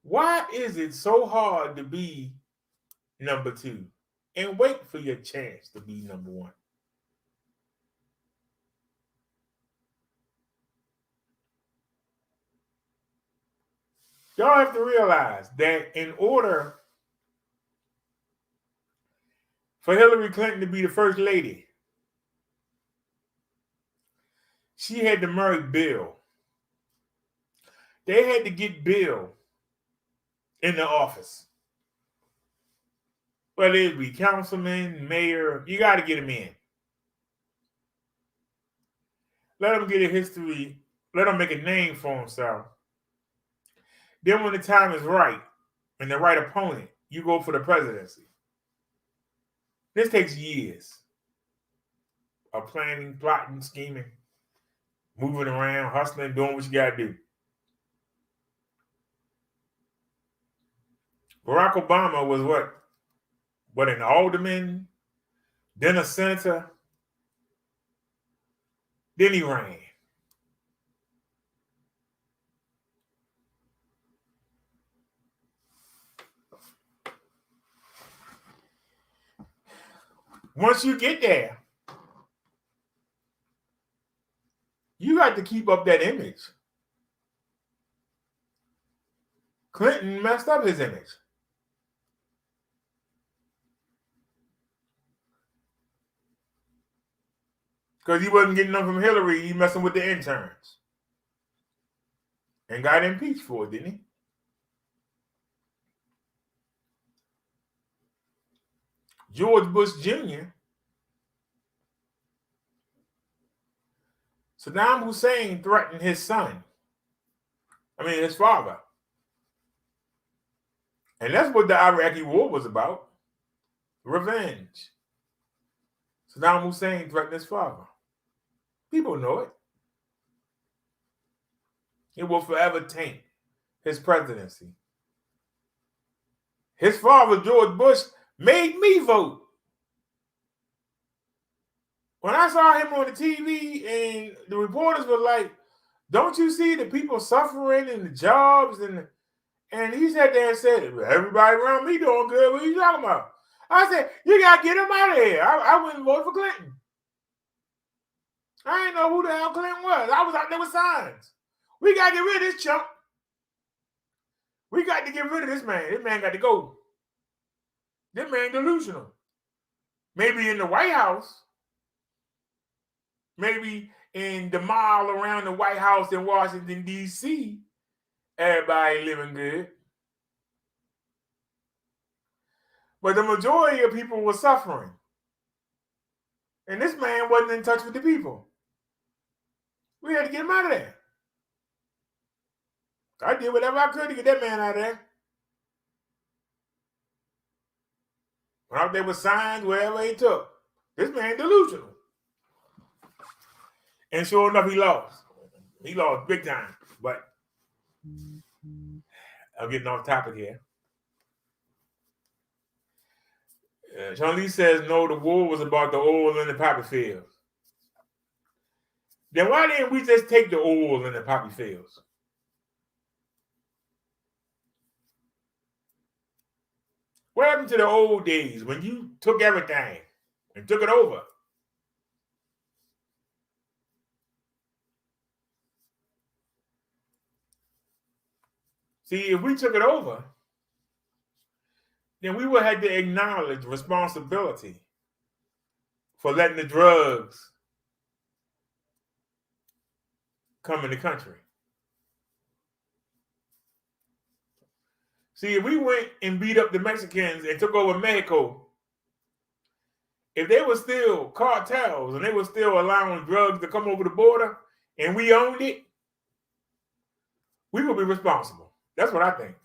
Why is it so hard to be number 2 and wait for your chance to be number 1? Y'all have to realize that in order for Hillary Clinton to be the first lady, she had to marry Bill. They had to get Bill in the office. Whether it be councilman, mayor, you got to get him in. Let him get a history. Let him make a name for himself. Then when the time is right and the right opponent, you go for the presidency. This takes years of planning, plotting, scheming, moving around, hustling, doing what you got to do. Barack Obama was what, an alderman, then a senator, then he ran. Once you get there, you got to keep up that image. Clinton messed up his image. Because he wasn't getting them from Hillary, he messing with the interns. And got impeached for it, didn't he? George Bush Jr., Saddam Hussein threatened his father. And that's what the Iraqi war was about. Revenge. Saddam Hussein threatened his father. People know it. It will forever taint his presidency. His father, George Bush, made me vote. When I saw him on the TV and the reporters were like, don't you see the people suffering and the jobs? And he sat there and said, everybody around me doing good. What are you talking about? I said, you got to get him out of here. I wouldn't vote for Clinton. I didn't know who the hell Clinton was. I was out there with signs. We got to get rid of this chump. We got to get rid of this man. This man got to go. This man delusional. Maybe in the White House. Maybe in the mall around the White House in Washington, D.C., everybody living good. But the majority of people were suffering. And this man wasn't in touch with the people. We had to get him out of there. I did whatever I could to get that man out of there. Went out there with signs, wherever he took. This man delusional. And sure enough, he lost. He lost big time. But I'm getting off topic here. Sean Lee says, no, the war was about the oil in the poppy fields. Then why didn't we just take the oil in the poppy fields? What happened to the old days when you took everything and took it over? See, if we took it over, then we would have to acknowledge responsibility for letting the drugs come in the country. See, if we went and beat up the Mexicans and took over Mexico, if they were still cartels and they were still allowing drugs to come over the border and we owned it, we would be responsible. That's what I think.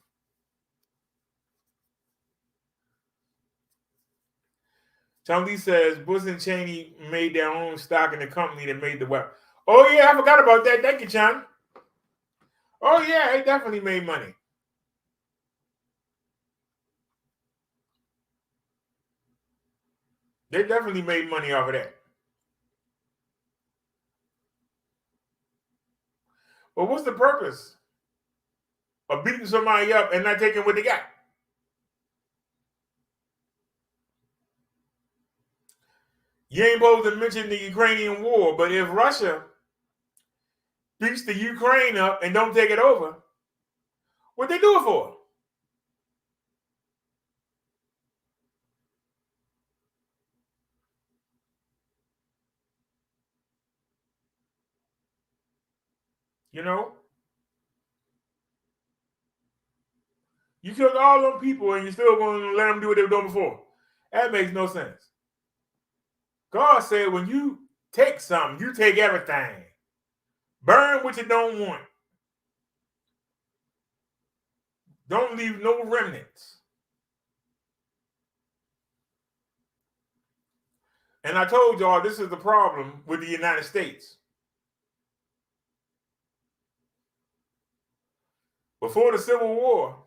Tom Lee says Bush and Cheney made their own stock in the company that made the weapon. Oh, yeah, I forgot about that. Thank you, John. Oh, yeah, they definitely made money. They definitely made money off of that. But what's the purpose of beating somebody up and not taking what they got? You ain't supposed to mention the Ukrainian war, but if Russia beats the Ukraine up and don't take it over, what they do it for? You know? You killed all them people and you're still going to let them do what they were doing before. That makes no sense. God said when you take something, you take everything. Burn what you don't want. Don't leave no remnants. And I told y'all this is the problem with the United States. Before the Civil War,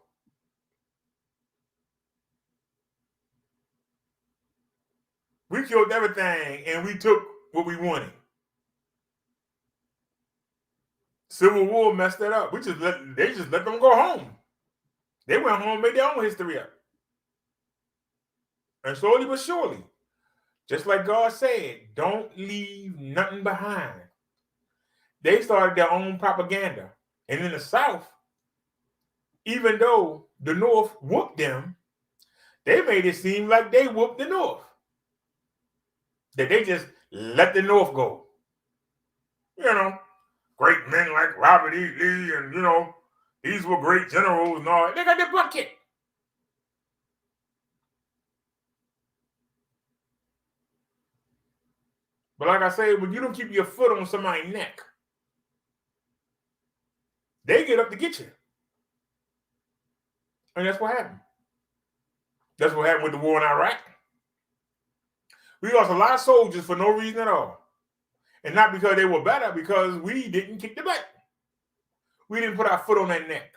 we killed everything and we took what we wanted. Civil War messed that up. They just let them go home. They went home and made their own history up. And slowly but surely, just like God said, don't leave nothing behind. They started their own propaganda. And in the South, even though the North whooped them, they made it seem like they whooped the North. That they just let the North go. You know, great men like Robert E. Lee and, these were great generals and all. They got their butt kicked. But like I say, when you don't keep your foot on somebody's neck, they get up to get you. And that's what happened. That's what happened with the war in Iraq. We lost a lot of soldiers for no reason at all. And not because they were better, because we didn't kick the butt. We didn't put our foot on that neck.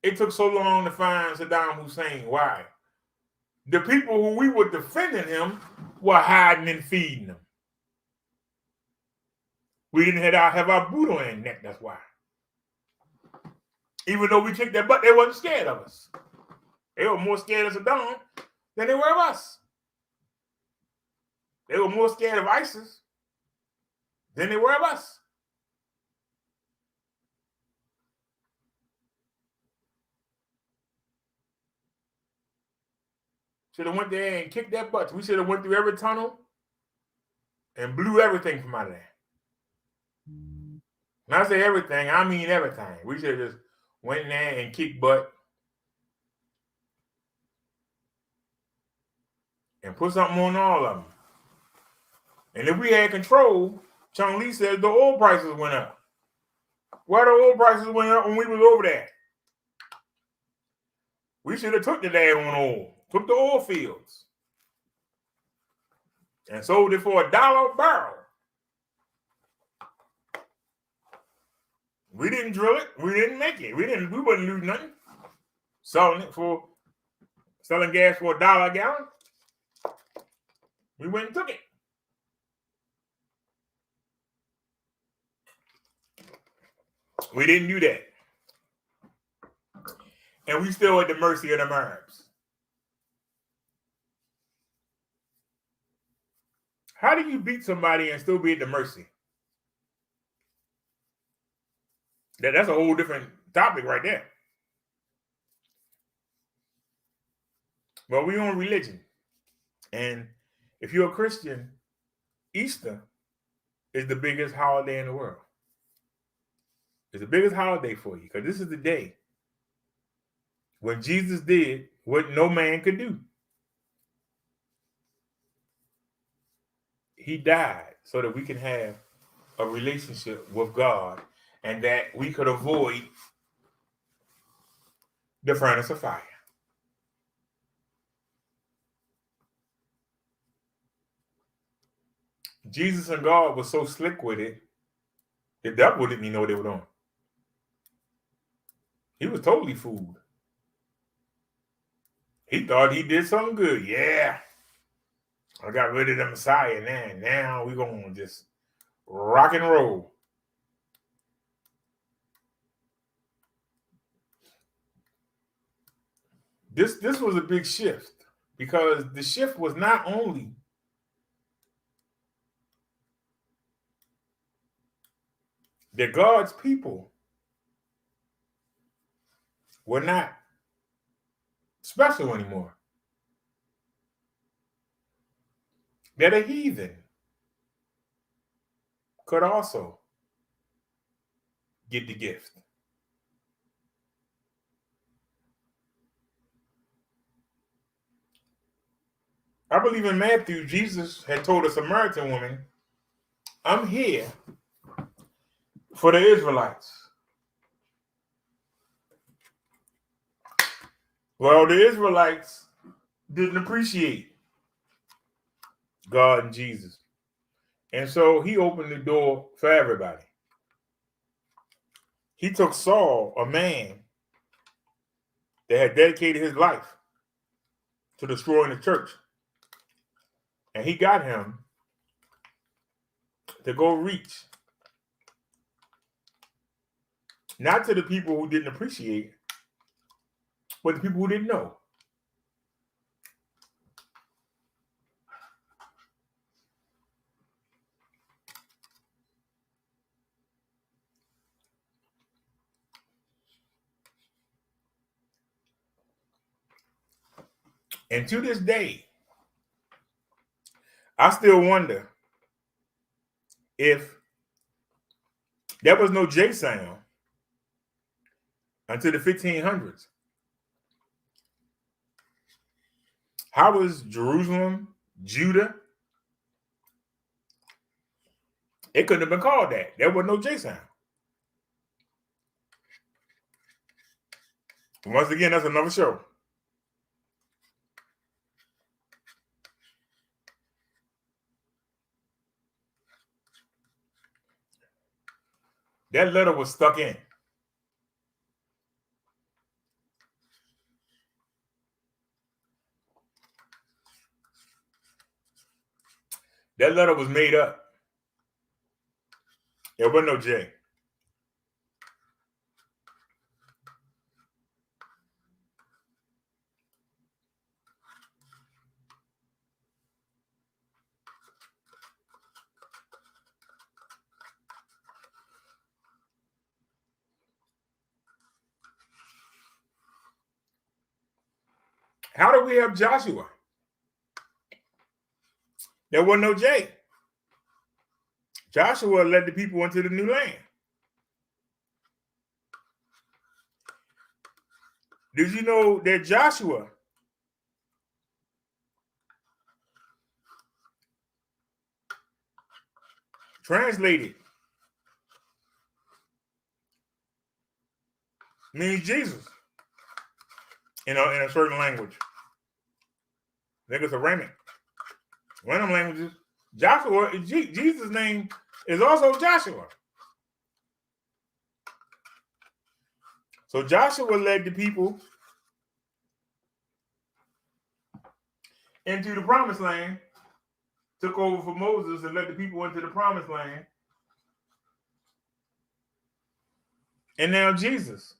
It took so long to find Saddam Hussein. Why? The people who we were defending him were hiding and feeding him. We didn't have our boot on their neck, that's why. Even though we kicked their butt, they wasn't scared of us. They were more scared of Saddam than they were of us. They were more scared of ISIS than they were of us. Should have went there and kicked their butts. We should have went through every tunnel and blew everything from out of there. When I say everything, I mean everything. We should have just went in there and kicked butt and put something on all of them. And if we had control, Chung Lee said the oil prices went up. Why the oil prices went up when we was over there? We should have took the damn oil, took the oil fields, and sold it for $1 a barrel. We didn't drill it. We didn't make it. We wouldn't lose nothing. Selling gas for $1 a gallon. We went and took it. We didn't do that. And we still at the mercy of the Arabs. How do you beat somebody and still be at the mercy? That's a whole different topic right there. But we on religion. And if you're a Christian, Easter is the biggest holiday in the world. It's the biggest holiday for you because this is the day when Jesus did what no man could do. He died so that we can have a relationship with God and that we could avoid the furnace of fire. Jesus and God were so slick with it, the devil didn't even know what they were doing. He was totally fooled. He thought he did something good. Yeah, I got rid of the Messiah now we're going to just rock and roll. This was a big shift because the shift was not only that God's people were not special anymore. That a heathen could also get the gift. I believe in Matthew, Jesus had told a Samaritan woman, I'm here for the Israelites. Well, the Israelites didn't appreciate God and Jesus. And so he opened the door for everybody. He took Saul, a man that had dedicated his life to destroying the church. And he got him to go reach not to the people who didn't appreciate, but the people who didn't know. And to this day, I still wonder if there was no J sound until the 1500s. How was Jerusalem, Judah? It couldn't have been called that. There was no J sound. Once again, that's another show. That letter was stuck in. That letter was made up. There wasn't no J. How do we have Joshua? There wasn't no J. Joshua led the people into the new land. Did you know that Joshua translated means Jesus in a certain language? I think it's Aramaic. One of them languages. Joshua, Jesus' name is also Joshua. So Joshua led the people into the promised land, took over for Moses and led the people into the promised land. And now Jesus.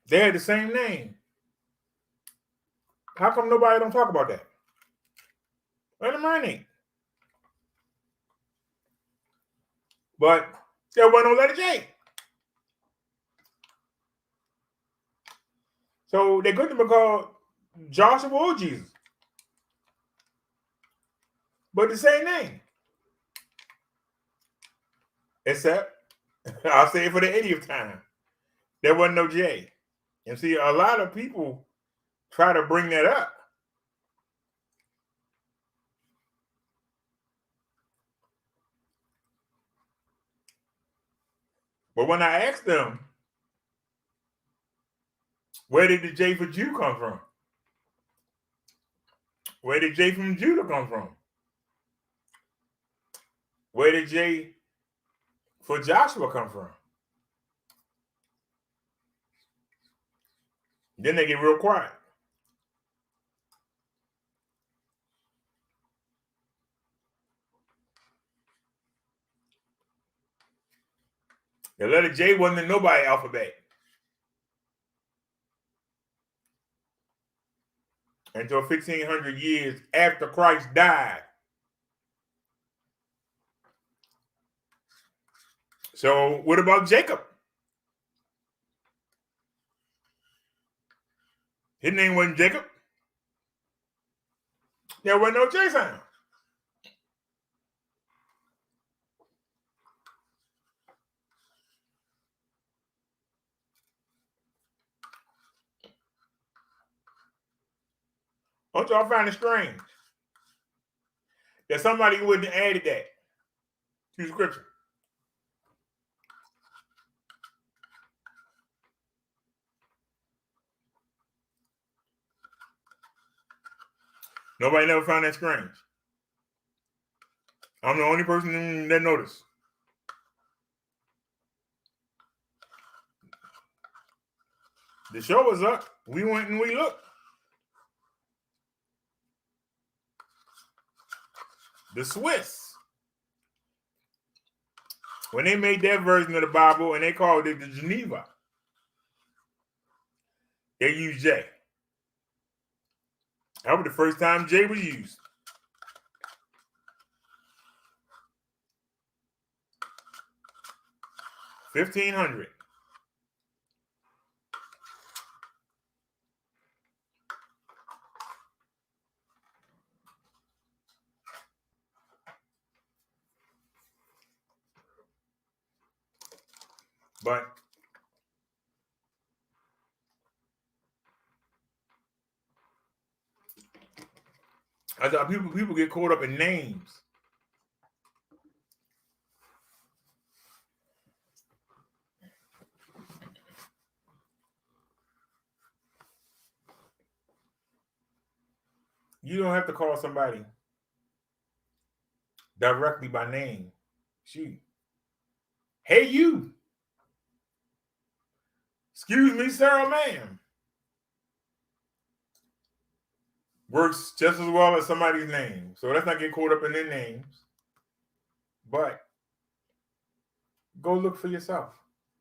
They had the same name. How come nobody don't talk about that? Wait a minute. But there wasn't no letter J. So they couldn't be called Joshua or Jesus. But the same name. Except, I'll say it for the 80th time, there wasn't no J. And see, a lot of people try to bring that up. But when I asked them, where did the J for Jew come from? Where did J from Judah come from? Where did J for Joshua come from? Then they get real quiet. The letter J wasn't in nobody's alphabet until 1,500 years after Christ died. So what about Jacob? His name wasn't Jacob. There wasn't no J sound. Don't y'all find it strange that somebody wouldn't have added that to scripture? Nobody never found that strange. I'm the only person that noticed. The show was up. We went and we looked. The Swiss, when they made their version of the Bible and they called it the Geneva, they used J. That was the first time J was used. $1,500. But I thought people get caught up in names. You don't have to call somebody directly by name. Shoot. Hey, you. Excuse me, sir or ma'am. Works just as well as somebody's name. So let's not get caught up in their names. But go look for yourself.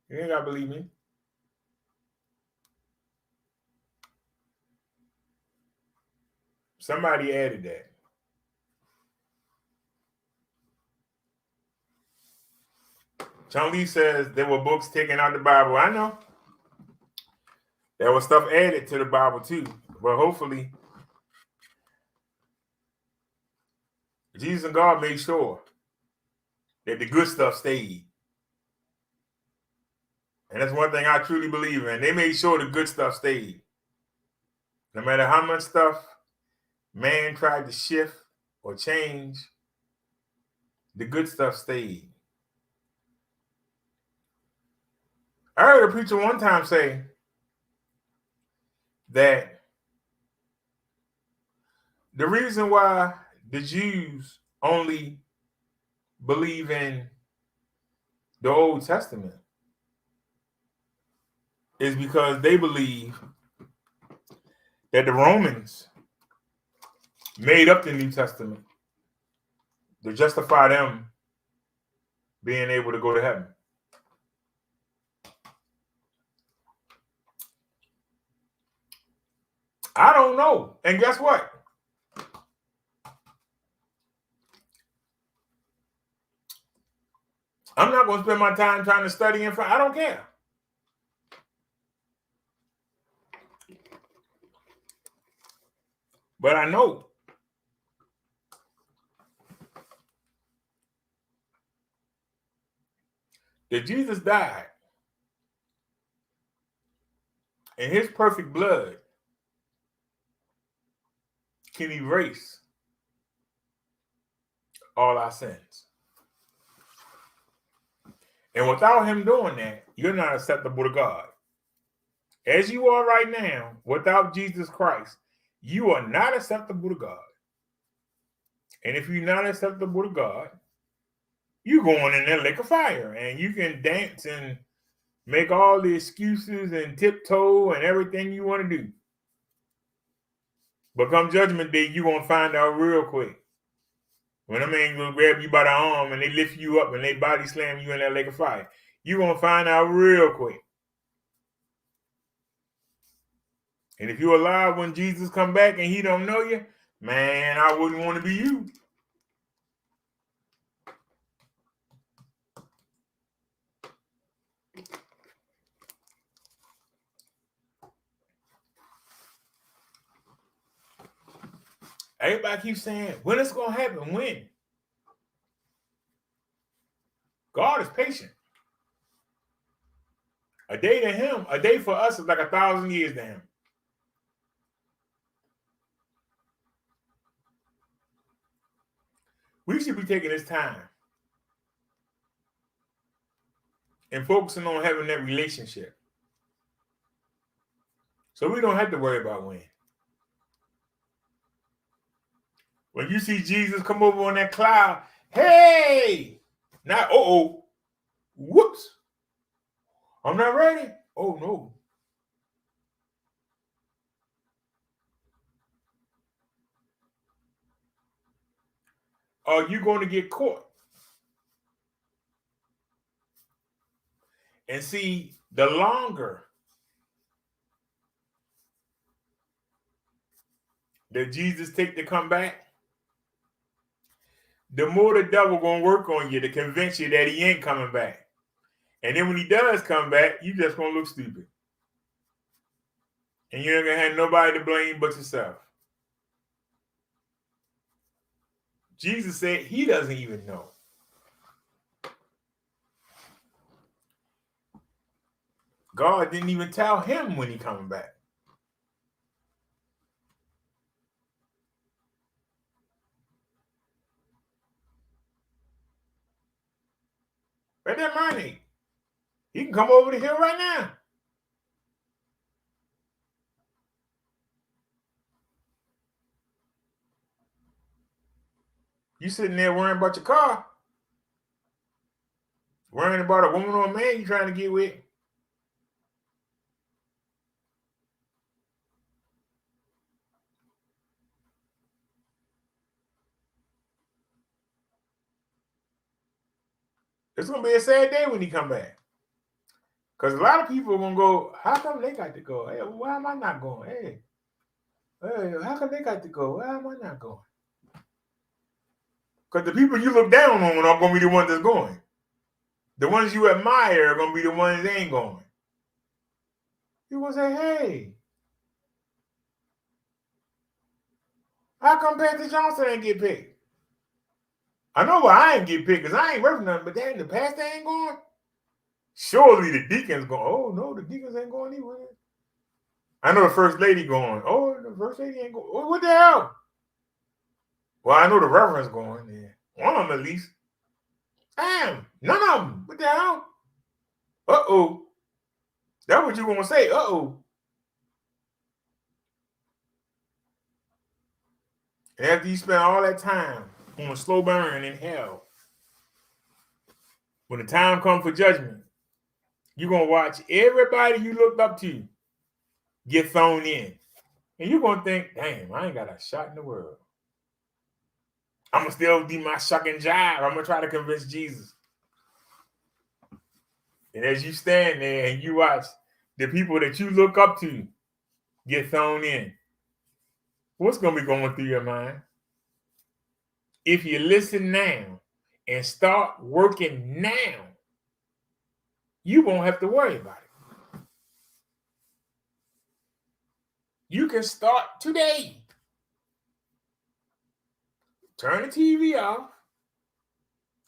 You ain't got to believe me. Somebody added that. John Lee says there were books taken out of the Bible. I know. There was stuff added to the Bible too, but hopefully Jesus and God made sure that the good stuff stayed. And that's one thing I truly believe in. They made sure the good stuff stayed. No matter how much stuff man tried to shift or change, the good stuff stayed. I heard a preacher one time say that the reason why the Jews only believe in the Old Testament is because they believe that the Romans made up the New Testament to justify them being able to go to heaven. I don't know. And guess what? I'm not going to spend my time trying to study and I don't care. But I know that Jesus died and his perfect blood can erase all our sins. And without him doing that, you're not acceptable to God. As you are right now, without Jesus Christ, you are not acceptable to God. And if you're not acceptable to God, you're going in that lake of fire. And you can dance and make all the excuses and tiptoe and everything you want to do. But come judgment day, you're going to find out real quick. When a man will grab you by the arm and they lift you up and they body slam you in that lake of fire, you're going to find out real quick. And if you're alive when Jesus come back and he don't know you, man, I wouldn't want to be you. Everybody keeps saying, when it's going to happen? When? God is patient. A day to him, a day for us is like 1,000 years to him. We should be taking this time and focusing on having that relationship. So we don't have to worry about when. When you see Jesus come over on that cloud, hey, not, whoops, I'm not ready. Oh, no. Are you going to get caught? And see, the longer that Jesus take to come back, the more the devil going to work on you to convince you that he ain't coming back. And then when he does come back, you just going to look stupid. And you ain't going to have nobody to blame but yourself. Jesus said he doesn't even know. God didn't even tell him when he coming back. Let that money. He can come over the hill right now. You sitting there worrying about your car. Worrying about a woman or a man you trying to get with. It's going to be a sad day when he come back. Because a lot of people are going to go, how come they got to go? Hey, why am I not going? Hey, how come they got to go? Why am I not going? Because the people you look down on are going to be the ones that's going. The ones you admire are going to be the ones that ain't going. You gonna say, hey, how come Pastor Johnson ain't get picked? I know why I ain't get picked because I ain't worth nothing, but then the pastor ain't going. Surely the deacons going. Oh no, the deacons ain't going anywhere. I know the first lady going. Oh, the first lady ain't going. Oh, what the hell? Well, I know the reverend's going. Yeah. One of them at least. Damn, none of them. What the hell? Uh-oh. That's what you gonna say. Uh-oh. And after you spend all that time on a slow burn in hell, when the time comes for judgment, you're gonna watch everybody you looked up to get thrown in. And you're gonna think, damn, I ain't got a shot in the world. I'm gonna still do my shuck and jive. I'm gonna try to convince Jesus. And as you stand there and you watch the people that you look up to get thrown in, what's gonna be going through your mind? If you listen now and start working now, you won't have to worry about it. You can start today. Turn the TV off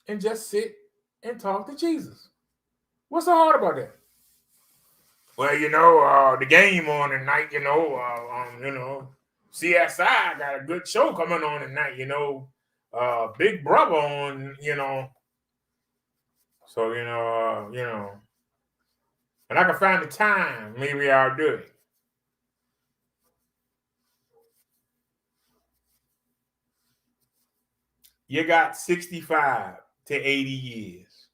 and just sit and talk to Jesus. What's so hard about that? Well, the game on tonight, CSI got a good show coming on tonight, Big Brother on, So, and I can find the time, maybe I'll do it. You got 65 to 80 years.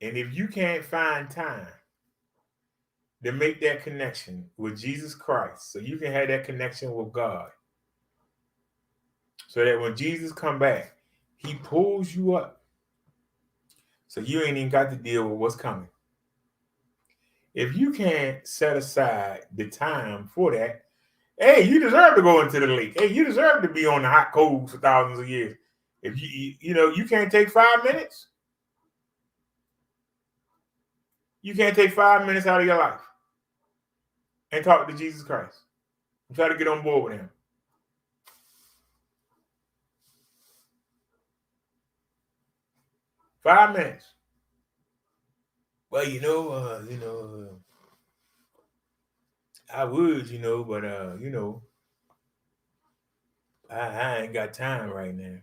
And if you can't find time to make that connection with Jesus Christ, so you can have that connection with God, so that when Jesus come back, he pulls you up. So you ain't even got to deal with what's coming. If you can't set aside the time for that, hey, you deserve to go into the lake. Hey, you deserve to be on the hot coals for thousands of years. If you can't take 5 minutes, you can't take 5 minutes out of your life and talk to Jesus Christ and try to get on board with him. 5 minutes. Well, I would, but I ain't got time right now.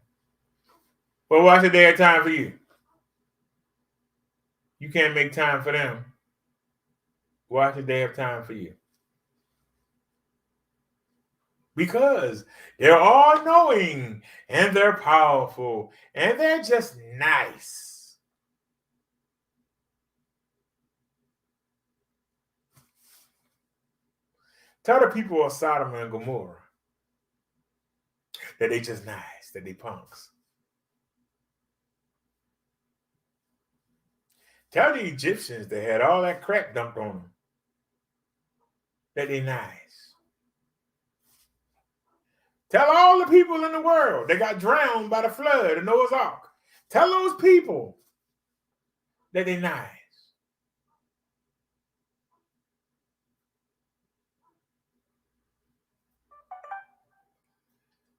Well, why should they have time for you? You can't make time for them. Why should they have time for you? Because they're all knowing and they're powerful and they're just nice. Tell the people of Sodom and Gomorrah that they just nice, that they punks. Tell the Egyptians that had all that crap dumped on them that they nice. Tell all the people in the world that got drowned by the flood of Noah's Ark. Tell those people that they nice.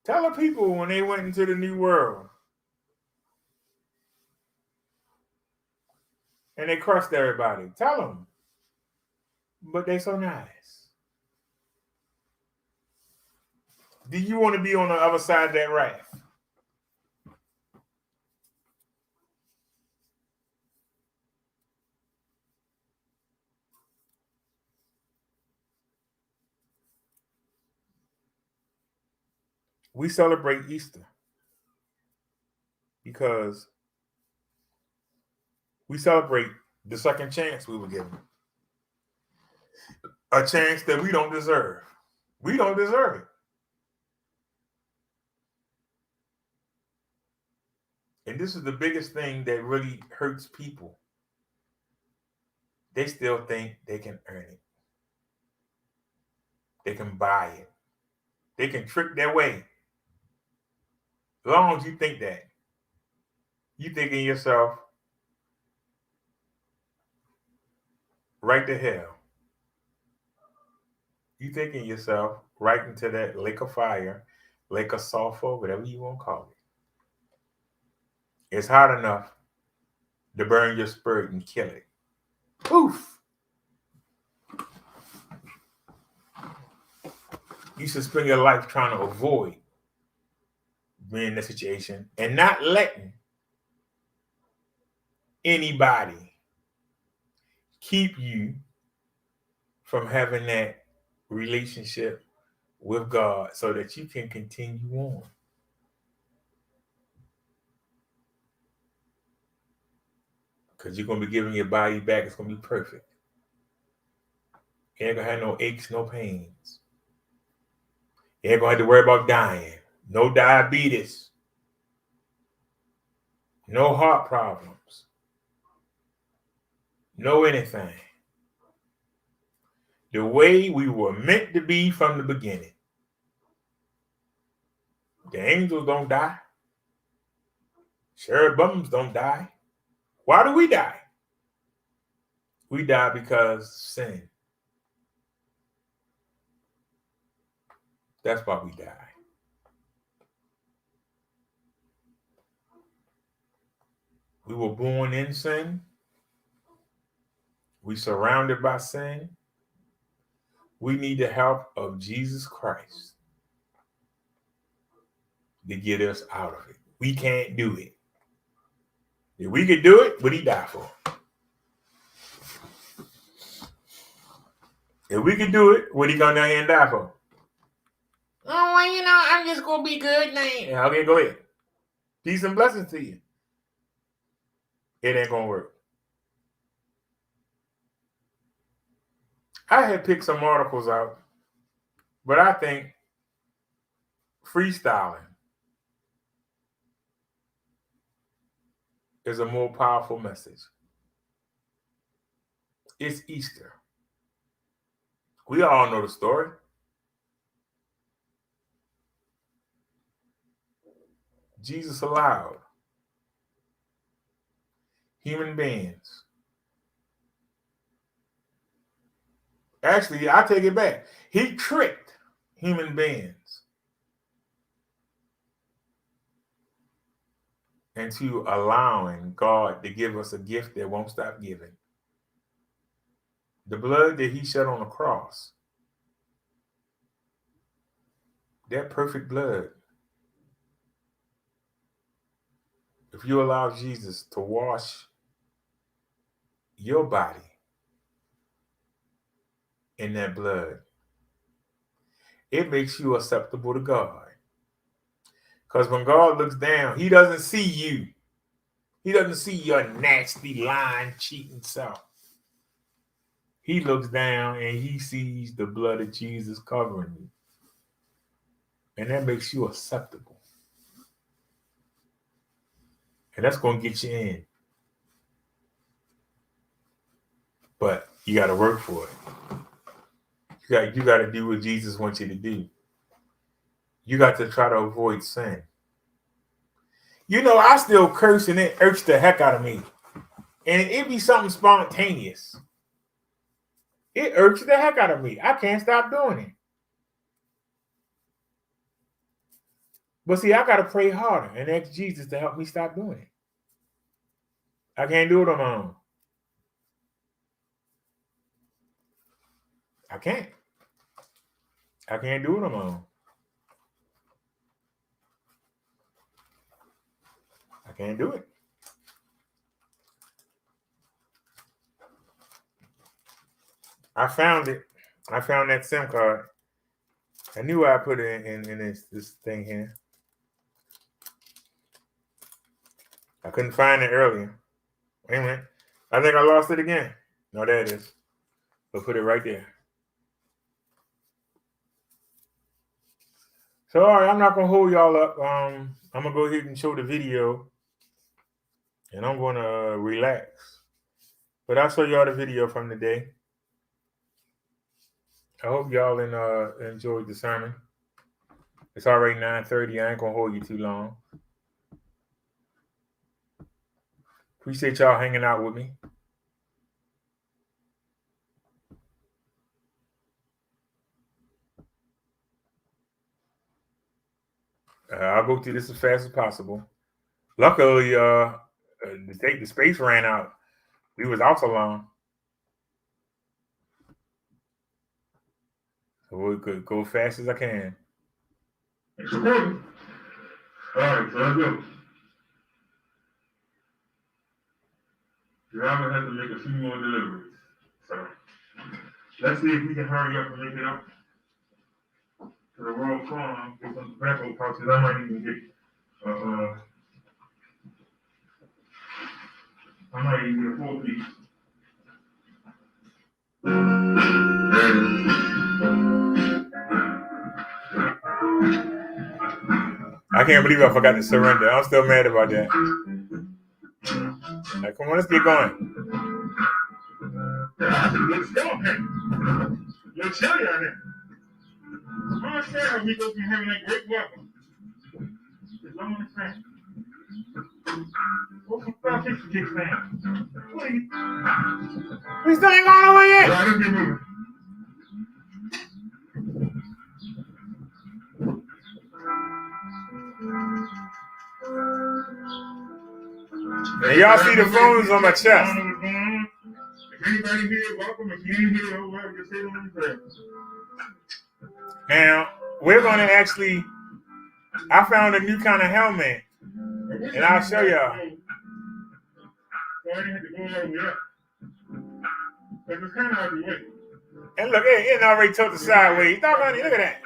Tell the people when they went into the new world and they crushed everybody. Tell them. But they so nice. Do you want to be on the other side of that raft? We celebrate Easter because we celebrate the second chance we were given. A chance that we don't deserve. We don't deserve it. And this is the biggest thing that really hurts people. They still think they can earn it. They can buy it. They can trick their way. As long as you think that, you thinking yourself, right to hell. You taking yourself right into that lake of fire, lake of sulfur, whatever you want to call it. It's hot enough to burn your spirit and kill it. Poof! You should spend your life trying to avoid being in this situation and not letting anybody keep you from having that relationship with God so that you can continue on. Because you're going to be giving your body back. It's going to be perfect. You ain't going to have no aches, no pains. You ain't going to have to worry about dying. No diabetes. No heart problems. No anything. The way we were meant to be from the beginning. The angels don't die. Cherubims don't die. Why do we die? We die because sin. That's why we die. We were born in sin. We surrounded by sin. We need the help of Jesus Christ to get us out of it. We can't do it. If we could do it, what he died for? If we could do it, what he gonna and die for? Oh, well, I'm just gonna be good now. Yeah, okay, go ahead. Peace and blessings to you. It ain't gonna work. I had picked some articles out, but I think freestyling is a more powerful message. It's Easter. We all know the story. Jesus allowed human beings. Actually, I take it back. He tricked human beings into allowing God to give us a gift that won't stop giving. The blood that he shed on the cross, that perfect blood, if you allow Jesus to wash your body in that blood, it makes you acceptable to God. Because when God looks down, he doesn't see you. He doesn't see your nasty, lying, cheating self. He looks down and he sees the blood of Jesus covering you. And that makes you acceptable. And that's going to get you in. But you got to work for it. You got to do what Jesus wants you to do. You got to try to avoid sin. I still curse and it irks the heck out of me. And it be something spontaneous. It irks the heck out of me. I can't stop doing it. But see, I got to pray harder and ask Jesus to help me stop doing it. I can't do it on my own. I can't. I can't do it on my own. I can't do it. I found it. I found that SIM card. I knew I put it in this thing here. I couldn't find it earlier. Wait a minute. I think I lost it again. No, there it is. We'll put it right there. So, all right, I'm not going to hold y'all up. I'm going to go ahead and show the video. And I'm going to relax. But I'll show y'all the video from the day. I hope y'all enjoyed the sermon. It's already 9:30. I ain't going to hold you too long. Appreciate y'all hanging out with me. I'll go through this as fast as possible. Luckily, the space ran out. We was out so long. So we could go as fast as I can. It's recording. All right, so let's go. Driver has to make a few more deliveries. So let's see if we can hurry up and make it up to the World Farm. Get some tobacco pouches. I might even get a full piece. I can't believe I forgot to surrender. I'm still mad about that. Like, come on, let's get going. Let's go, man. Let's show you on it. I understand how we go from having that great weapon. Because I understand. What's some stuff you get, man? Please. We still ain't going over yet. Let's be moving. And y'all see the phones on my chest. If anybody here, welcome. If you ain't here, oh well, just sit on the bed. Now, we're going to actually, I found a new kind of helmet, and I'll show y'all. So I didn't have to go all the way up. Because it's kind of out the way. And look, it already tilted sideways. Look at that.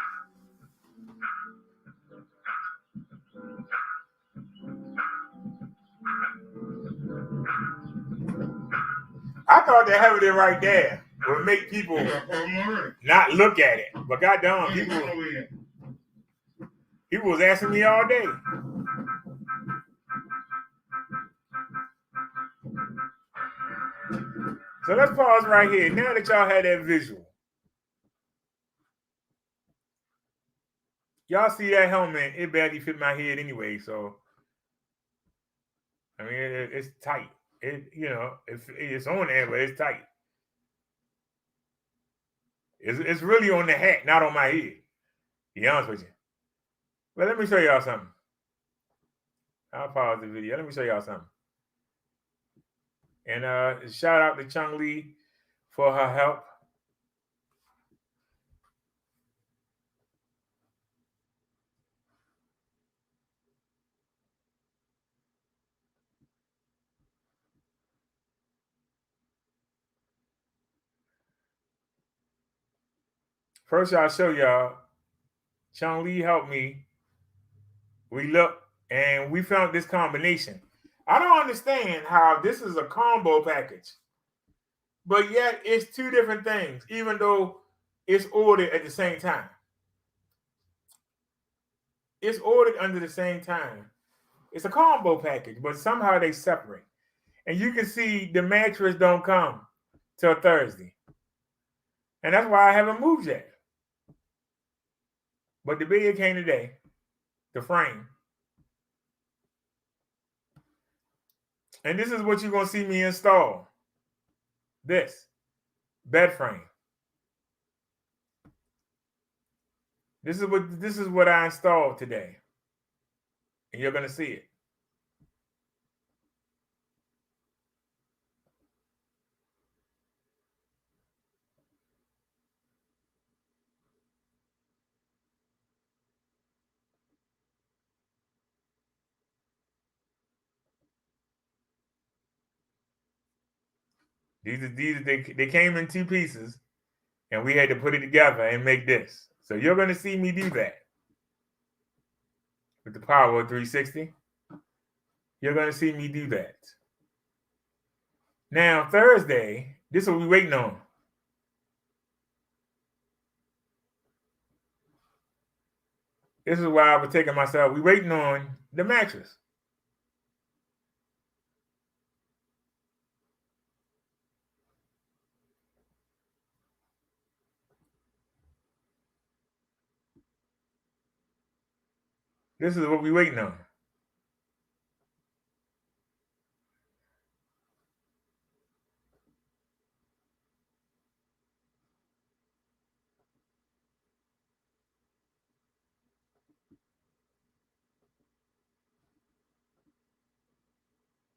I thought that having it right there would make people not look at it. But goddamn, people was asking me all day. So let's pause right here. Now that y'all had that visual, y'all see that helmet, it barely fit my head anyway. So, I mean, it's tight. It's on there, but it's tight. It's really on the hat, not on my head. To be honest with you. But let me show y'all something. I'll pause the video. Let me show y'all something. And shout out to Chung Lee for her help. First, I'll show y'all. Chung Lee helped me. We looked and we found this combination. I don't understand how this is a combo package, but yet it's two different things, even though it's ordered at the same time. It's ordered under the same time. It's a combo package, but somehow they separate. And you can see the mattress don't come till Thursday. And that's why I haven't moved yet. But the bed came today, the frame. And this is what you're going to see me install. This bed frame. This is what I installed today. And you're going to see it. They came in two pieces, and we had to put it together and make this. So you're going to see me do that with the power of 360. You're going to see me do that. Now, Thursday, this is what we're waiting on. This is why I was taking myself. We're waiting on the mattress. This is what we're waiting on.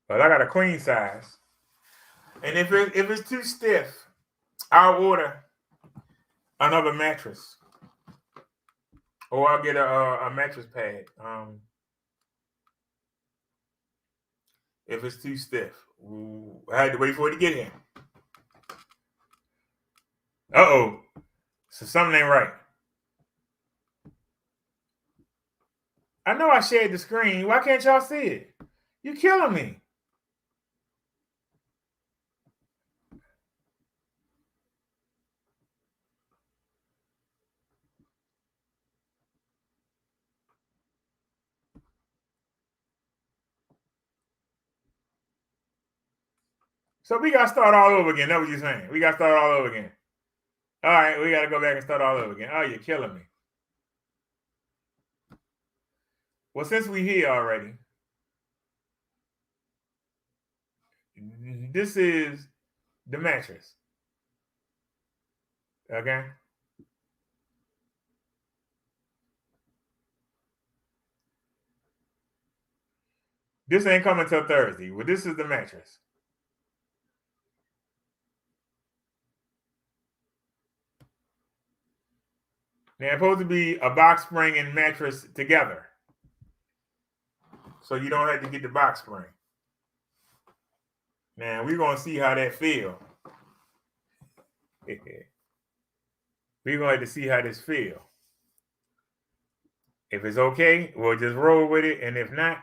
But I got a queen size. And if it's too stiff, I'll order another mattress. Or I'll get a mattress pad. If it's too stiff. Ooh, I had to wait for it to get here. Uh-oh. So something ain't right. I know I shared the screen. Why can't y'all see it? You killing me. So we got to start all over again. That's what you're saying. We got to start all over again. All right, we got to go back and start all over again. Oh, you're killing me. Well, since we here already, this is the mattress. Okay? This ain't coming till Thursday. Well, this is the mattress. Now, it's supposed to be a box spring and mattress together. So you don't have to get the box spring. Now, we're going to see how that feel. We're going to have to see how this feel. If it's okay, we'll just roll with it. And if not,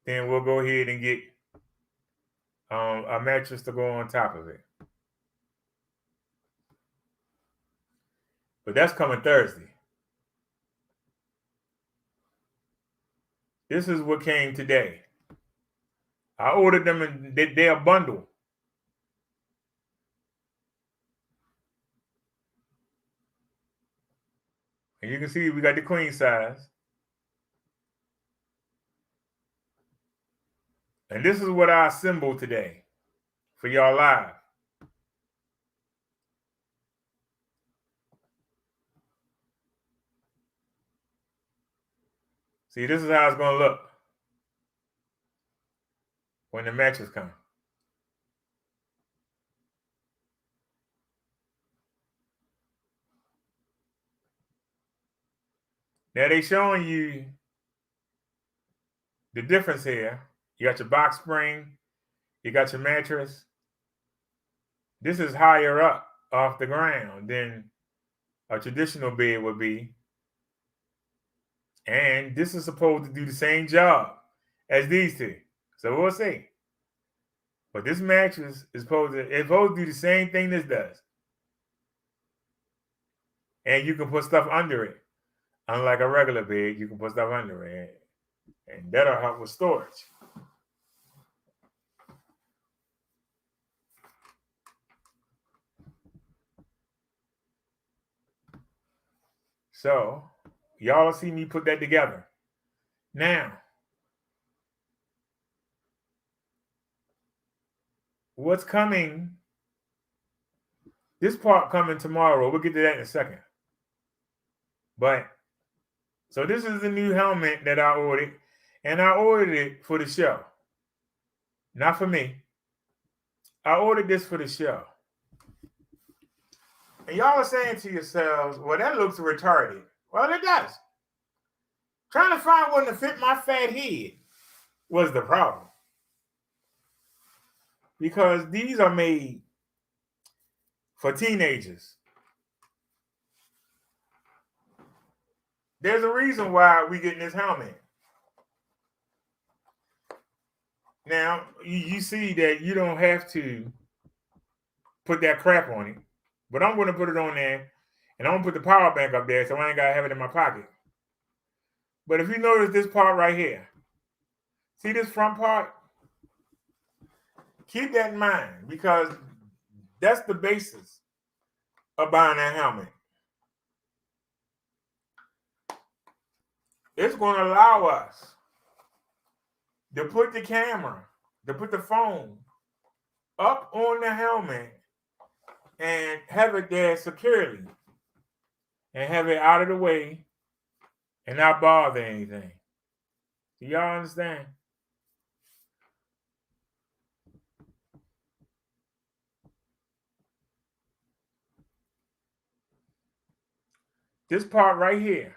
then we'll go ahead and get a mattress to go on top of it. But that's coming Thursday. This is what came today. I ordered them in their bundle. And you can see we got the queen size. And this is what I assembled today for y'all live. See, this is how it's going to look when the mattress come. Now they showing you the difference here. You got your box spring. You got your mattress. This is higher up off the ground than a traditional bed would be. And this is supposed to do the same job as these two. So we'll see. But this mattress is supposed to do the same thing this does. And you can put stuff under it. Unlike a regular bed, you can put stuff under it. And that'll help with storage. So, y'all see me put that together. Now, what's coming? This part coming tomorrow. We'll get to that in a second. But, so this is the new helmet that I ordered. And I ordered it for the show. Not for me. I ordered this for the show. And y'all are saying to yourselves, well, that looks retarded. Well, it does. Trying to find one to fit my fat head was the problem. Because these are made for teenagers. There's a reason why we getting this helmet. Now, you see that you don't have to put that crap on it. But I'm going to put it on there. And I'm going to put the power bank up there so I ain't got to have it in my pocket. But if you notice this part right here. See this front part? Keep that in mind because that's the basis of buying that helmet. It's going to allow us to put the camera, to put the phone up on the helmet and have it there securely and have it out of the way and not bother anything. Do y'all understand? This part right here,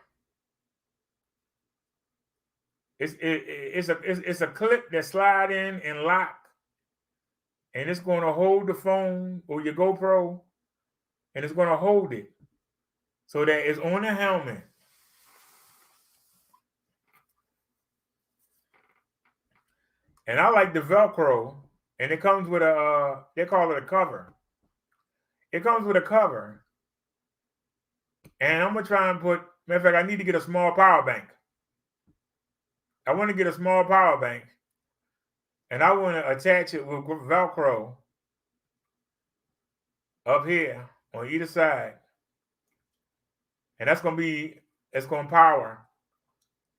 it's a clip that slide in and lock, and it's going to hold the phone or your GoPro, and it's going to hold it so that it's on the helmet. And I like the Velcro, and it comes with a they call it a cover. It comes with a cover, and I'm gonna try and put. Matter of fact, I need to get a small power bank. I want to get a small power bank, and I want to attach it with Velcro up here on either side, and it's gonna power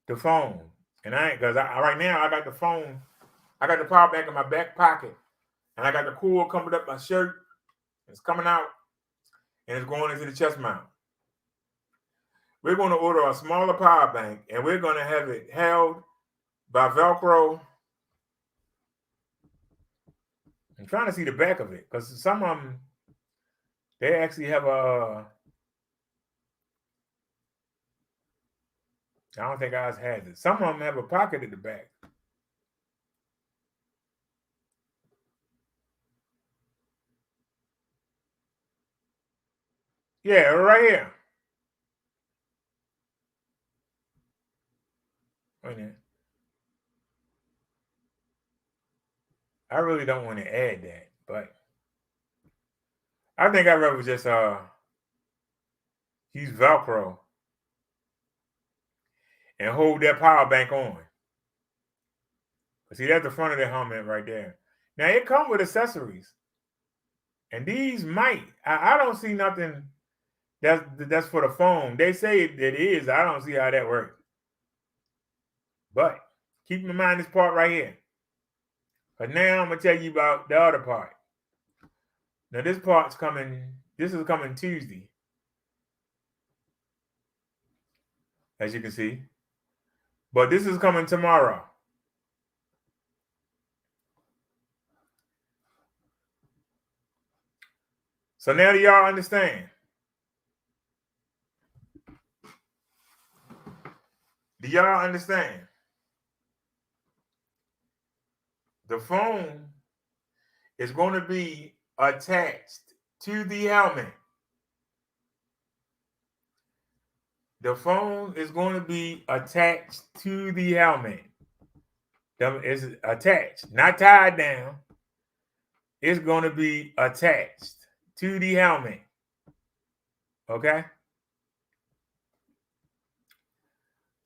the phone. And I ain't because right now I got the phone, I got the power bank in my back pocket, and I got the cord coming up my shirt. It's coming out, and it's going into the chest mount. We're going to order a smaller power bank, and we're going to have it held by Velcro. I'm trying to see the back of it because some of them, they actually have a. I don't think ours has it. Some of them have a pocket at the back. Yeah, right here. Wait a minute. I really don't want to add that, but I think I'd rather just use Velcro and hold that power bank on. See, that's the front of the helmet right there. Now it comes with accessories, and these might. I don't see nothing that's for the phone. They say it is. I don't see how that works. But keep in mind this part right here. But now I'm gonna tell you about the other part. Now this part's coming. This is coming Tuesday, as you can see. But this is coming tomorrow. So now do y'all understand? Do y'all understand? The phone is going to be attached to the helmet. The phone is going to be attached to the helmet. It's attached, not tied down. It's going to be attached to the helmet. Okay?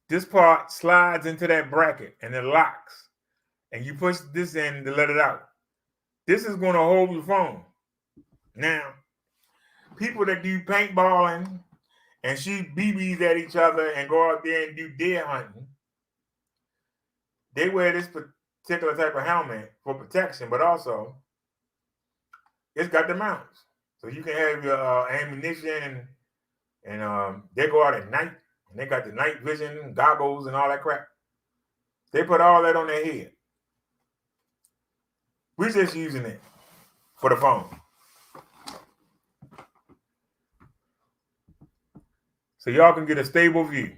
This part slides into that bracket and it locks. And you push this in to let it out. This is going to hold your phone. Now, people that do paintballing and shoot BBs at each other and go out there and do deer hunting, they wear this particular type of helmet for protection, but also it's got the mounts. So you can have your ammunition and they go out at night and they got the night vision goggles and all that crap. They put all that on their head. We're just using it for the phone. So y'all can get a stable view.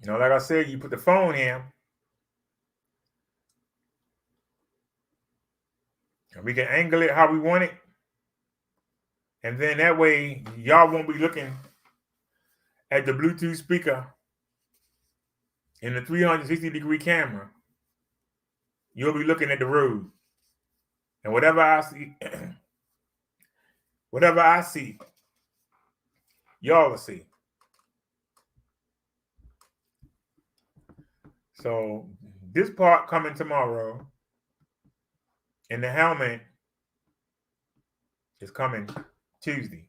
You know, like I said, you put the phone in, and we can angle it how we want it. And then that way, y'all won't be looking at the Bluetooth speaker in the 360-degree camera. You'll be looking at the road. And whatever I see, y'all will see. So this part coming tomorrow, and the helmet is coming Tuesday.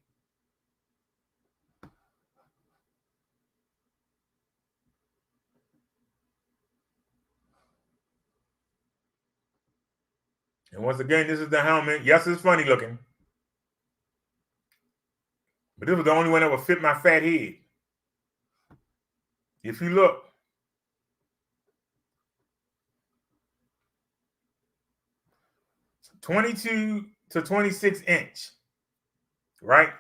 And once again, this is the helmet. Yes, it's funny looking. But this was the only one that would fit my fat head. If you look, it's 22 to 26 inch. right?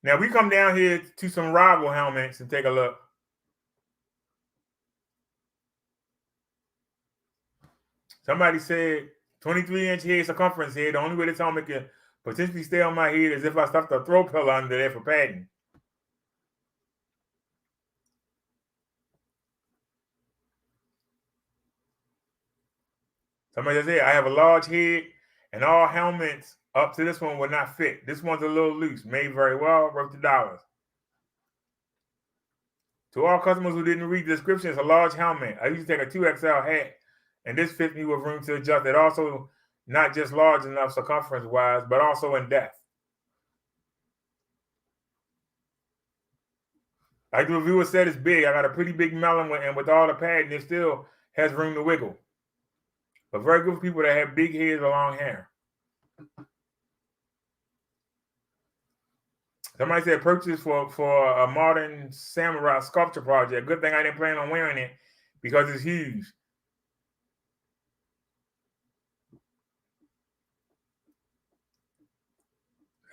Now we come down here to some rival helmets and take a look. Somebody said 23-inch head circumference head. The only way this helmet can potentially stay on my head is if I stuffed a throw pillow under there for padding. Somebody said, I have a large head and all helmets up to this one will not fit. This one's a little loose. Made very well, worth the dollars. To all customers who didn't read the description, it's a large helmet. I usually take a 2XL hat, and this fits me with room to adjust. It also not just large enough circumference-wise, but also in depth. Like the reviewer said, it's big. I got a pretty big melon, and with all the padding, it still has room to wiggle. But very good for people that have big heads or long hair. Somebody said purchase for a modern samurai sculpture project. Good thing I didn't plan on wearing it because it's huge.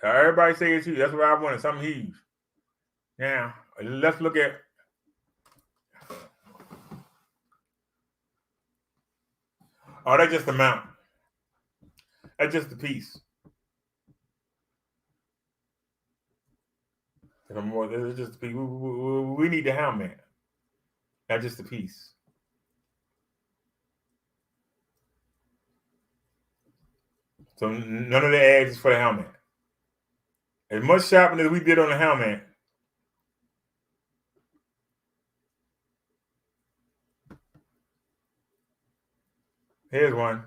Everybody say it's huge. That's what I wanted, something huge. Now, let's look at. Oh, that's just the mount. That's just the piece. That's just the piece. We need the helmet. That's just the piece. So none of the ads is for the helmet. As much shopping as we did on the helmet. Here's one.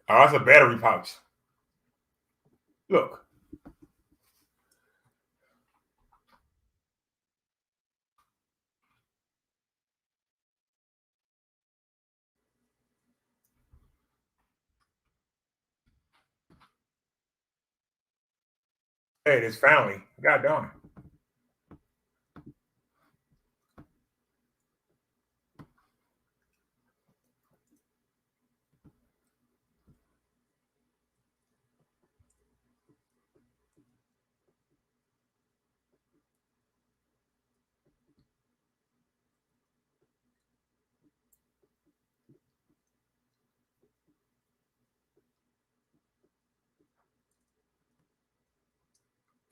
Oh, that's a battery pouch. Look. Hey, this family. God darn.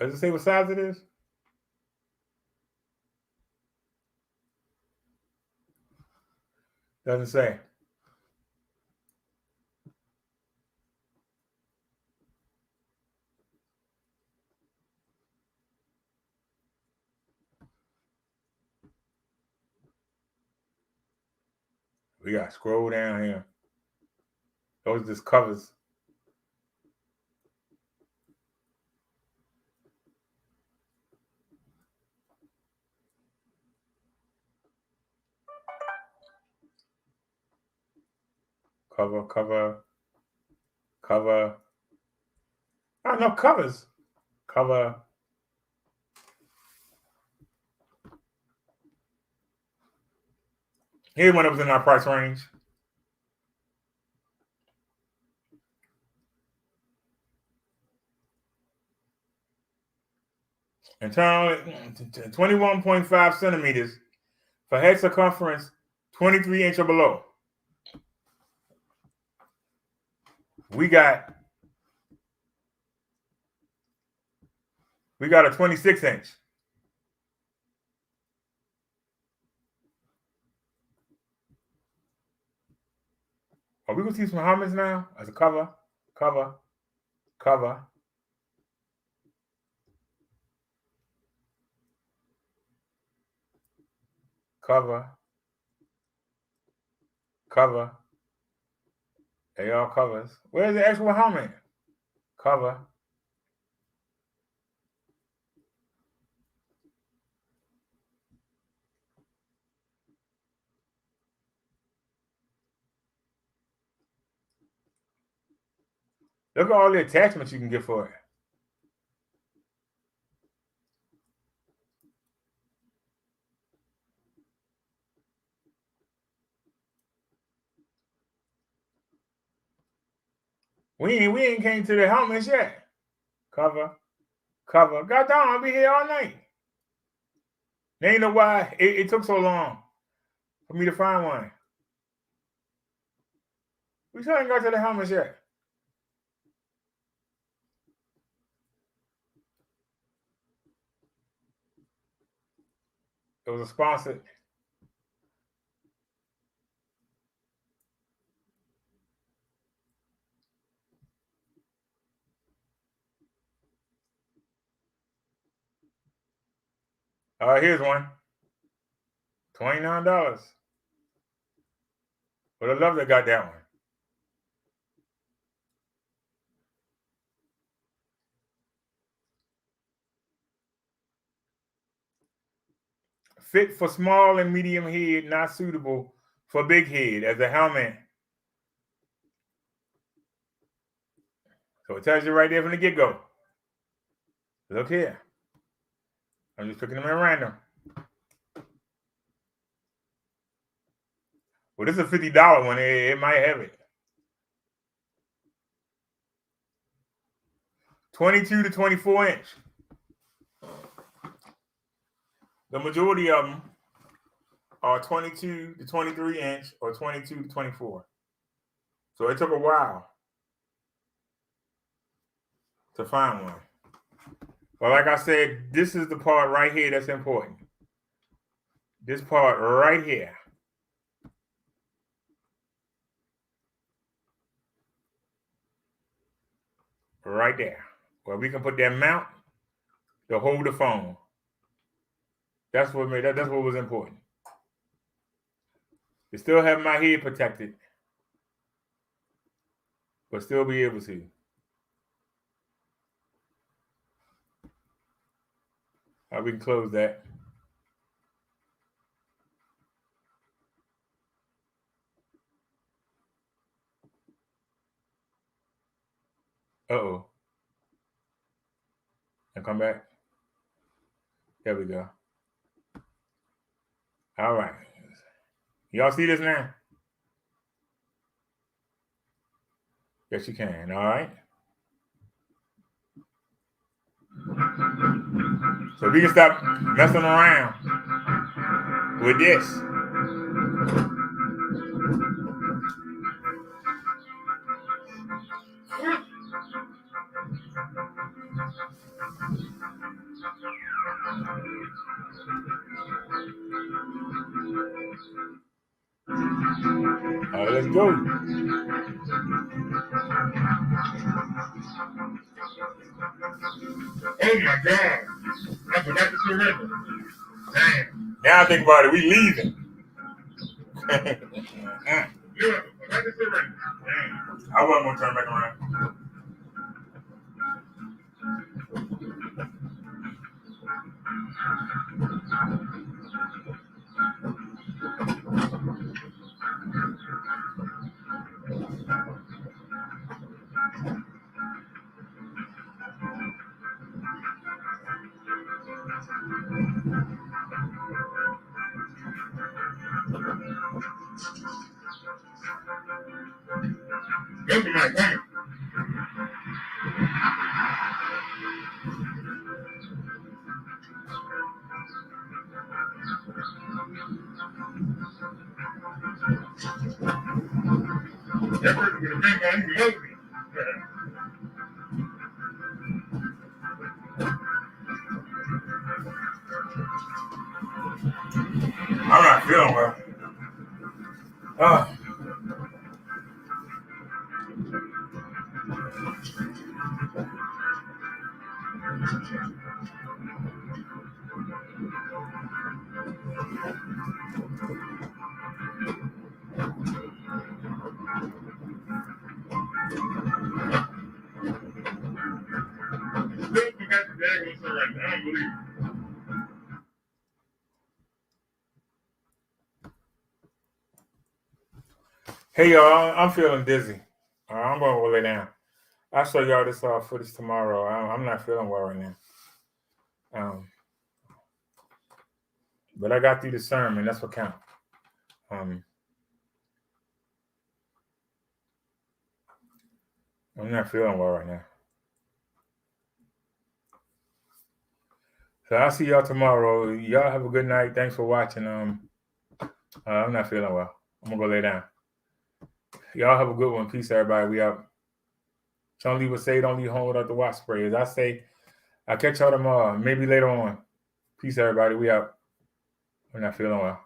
Does it say what size it is? Doesn't say. We got to scroll down here. Those just covers. Cover. Oh, no, covers. Cover. Here's one that was in our price range. Internal 21.5 centimeters for head circumference, 23-inch or below. We got a 26-inch. Are we gonna see some helmets now as a cover? Cover. They all covers. Where's the actual helmet? Cover. Look at all the attachments you can get for it. We ain't came to the helmets yet. Cover. Goddamn, I'll be here all night. They ain't know why it took so long for me to find one. We still ain't got to the helmets yet. It was a sponsored. Here's one. $29. But I love they got that one. Fit for small and medium head, not suitable for big head as a helmet. So it tells you right there from the get-go. Look here. I'm just picking them at random. Well, this is a $50 one. It might have it. 22 to 24 inch. The majority of them are 22 to 23 inch or 22 to 24. So it took a while to find one. But like I said, this is the part right here that's important. This part right here. Right there. Where we can put that mount to hold the phone. That's what was important. To still have my head protected, but still be able to. We can close that. Uh-oh. And come back. There we go. All right. Y'all see this now? Yes, you can. All right. So we can stop messing around with this. All right, let's go. Oh my God. I forgot to surrender. Damn. Now think about it. We leaving. Yeah, I forgot to surrender. Damn. I wasn't going to turn back around. Go to my phone. That person would have been on you over me. I'm not feeling well. Still forgot the daggone surrender. I don't believe it. Hey, y'all. I'm feeling dizzy. I'm going to lay down. I'll show y'all this footage tomorrow. I'm not feeling well right now. But I got through the sermon. That's what counts. I'm not feeling well right now. So I'll see y'all tomorrow. Y'all have a good night. Thanks for watching. I'm not feeling well. I'm gonna go lay down. Y'all have a good one. Peace, everybody. We out. Sean Lee would say, don't leave home without the watch spray. As I say, I'll catch y'all tomorrow, maybe later on. Peace, everybody. We out. I'm not feeling well.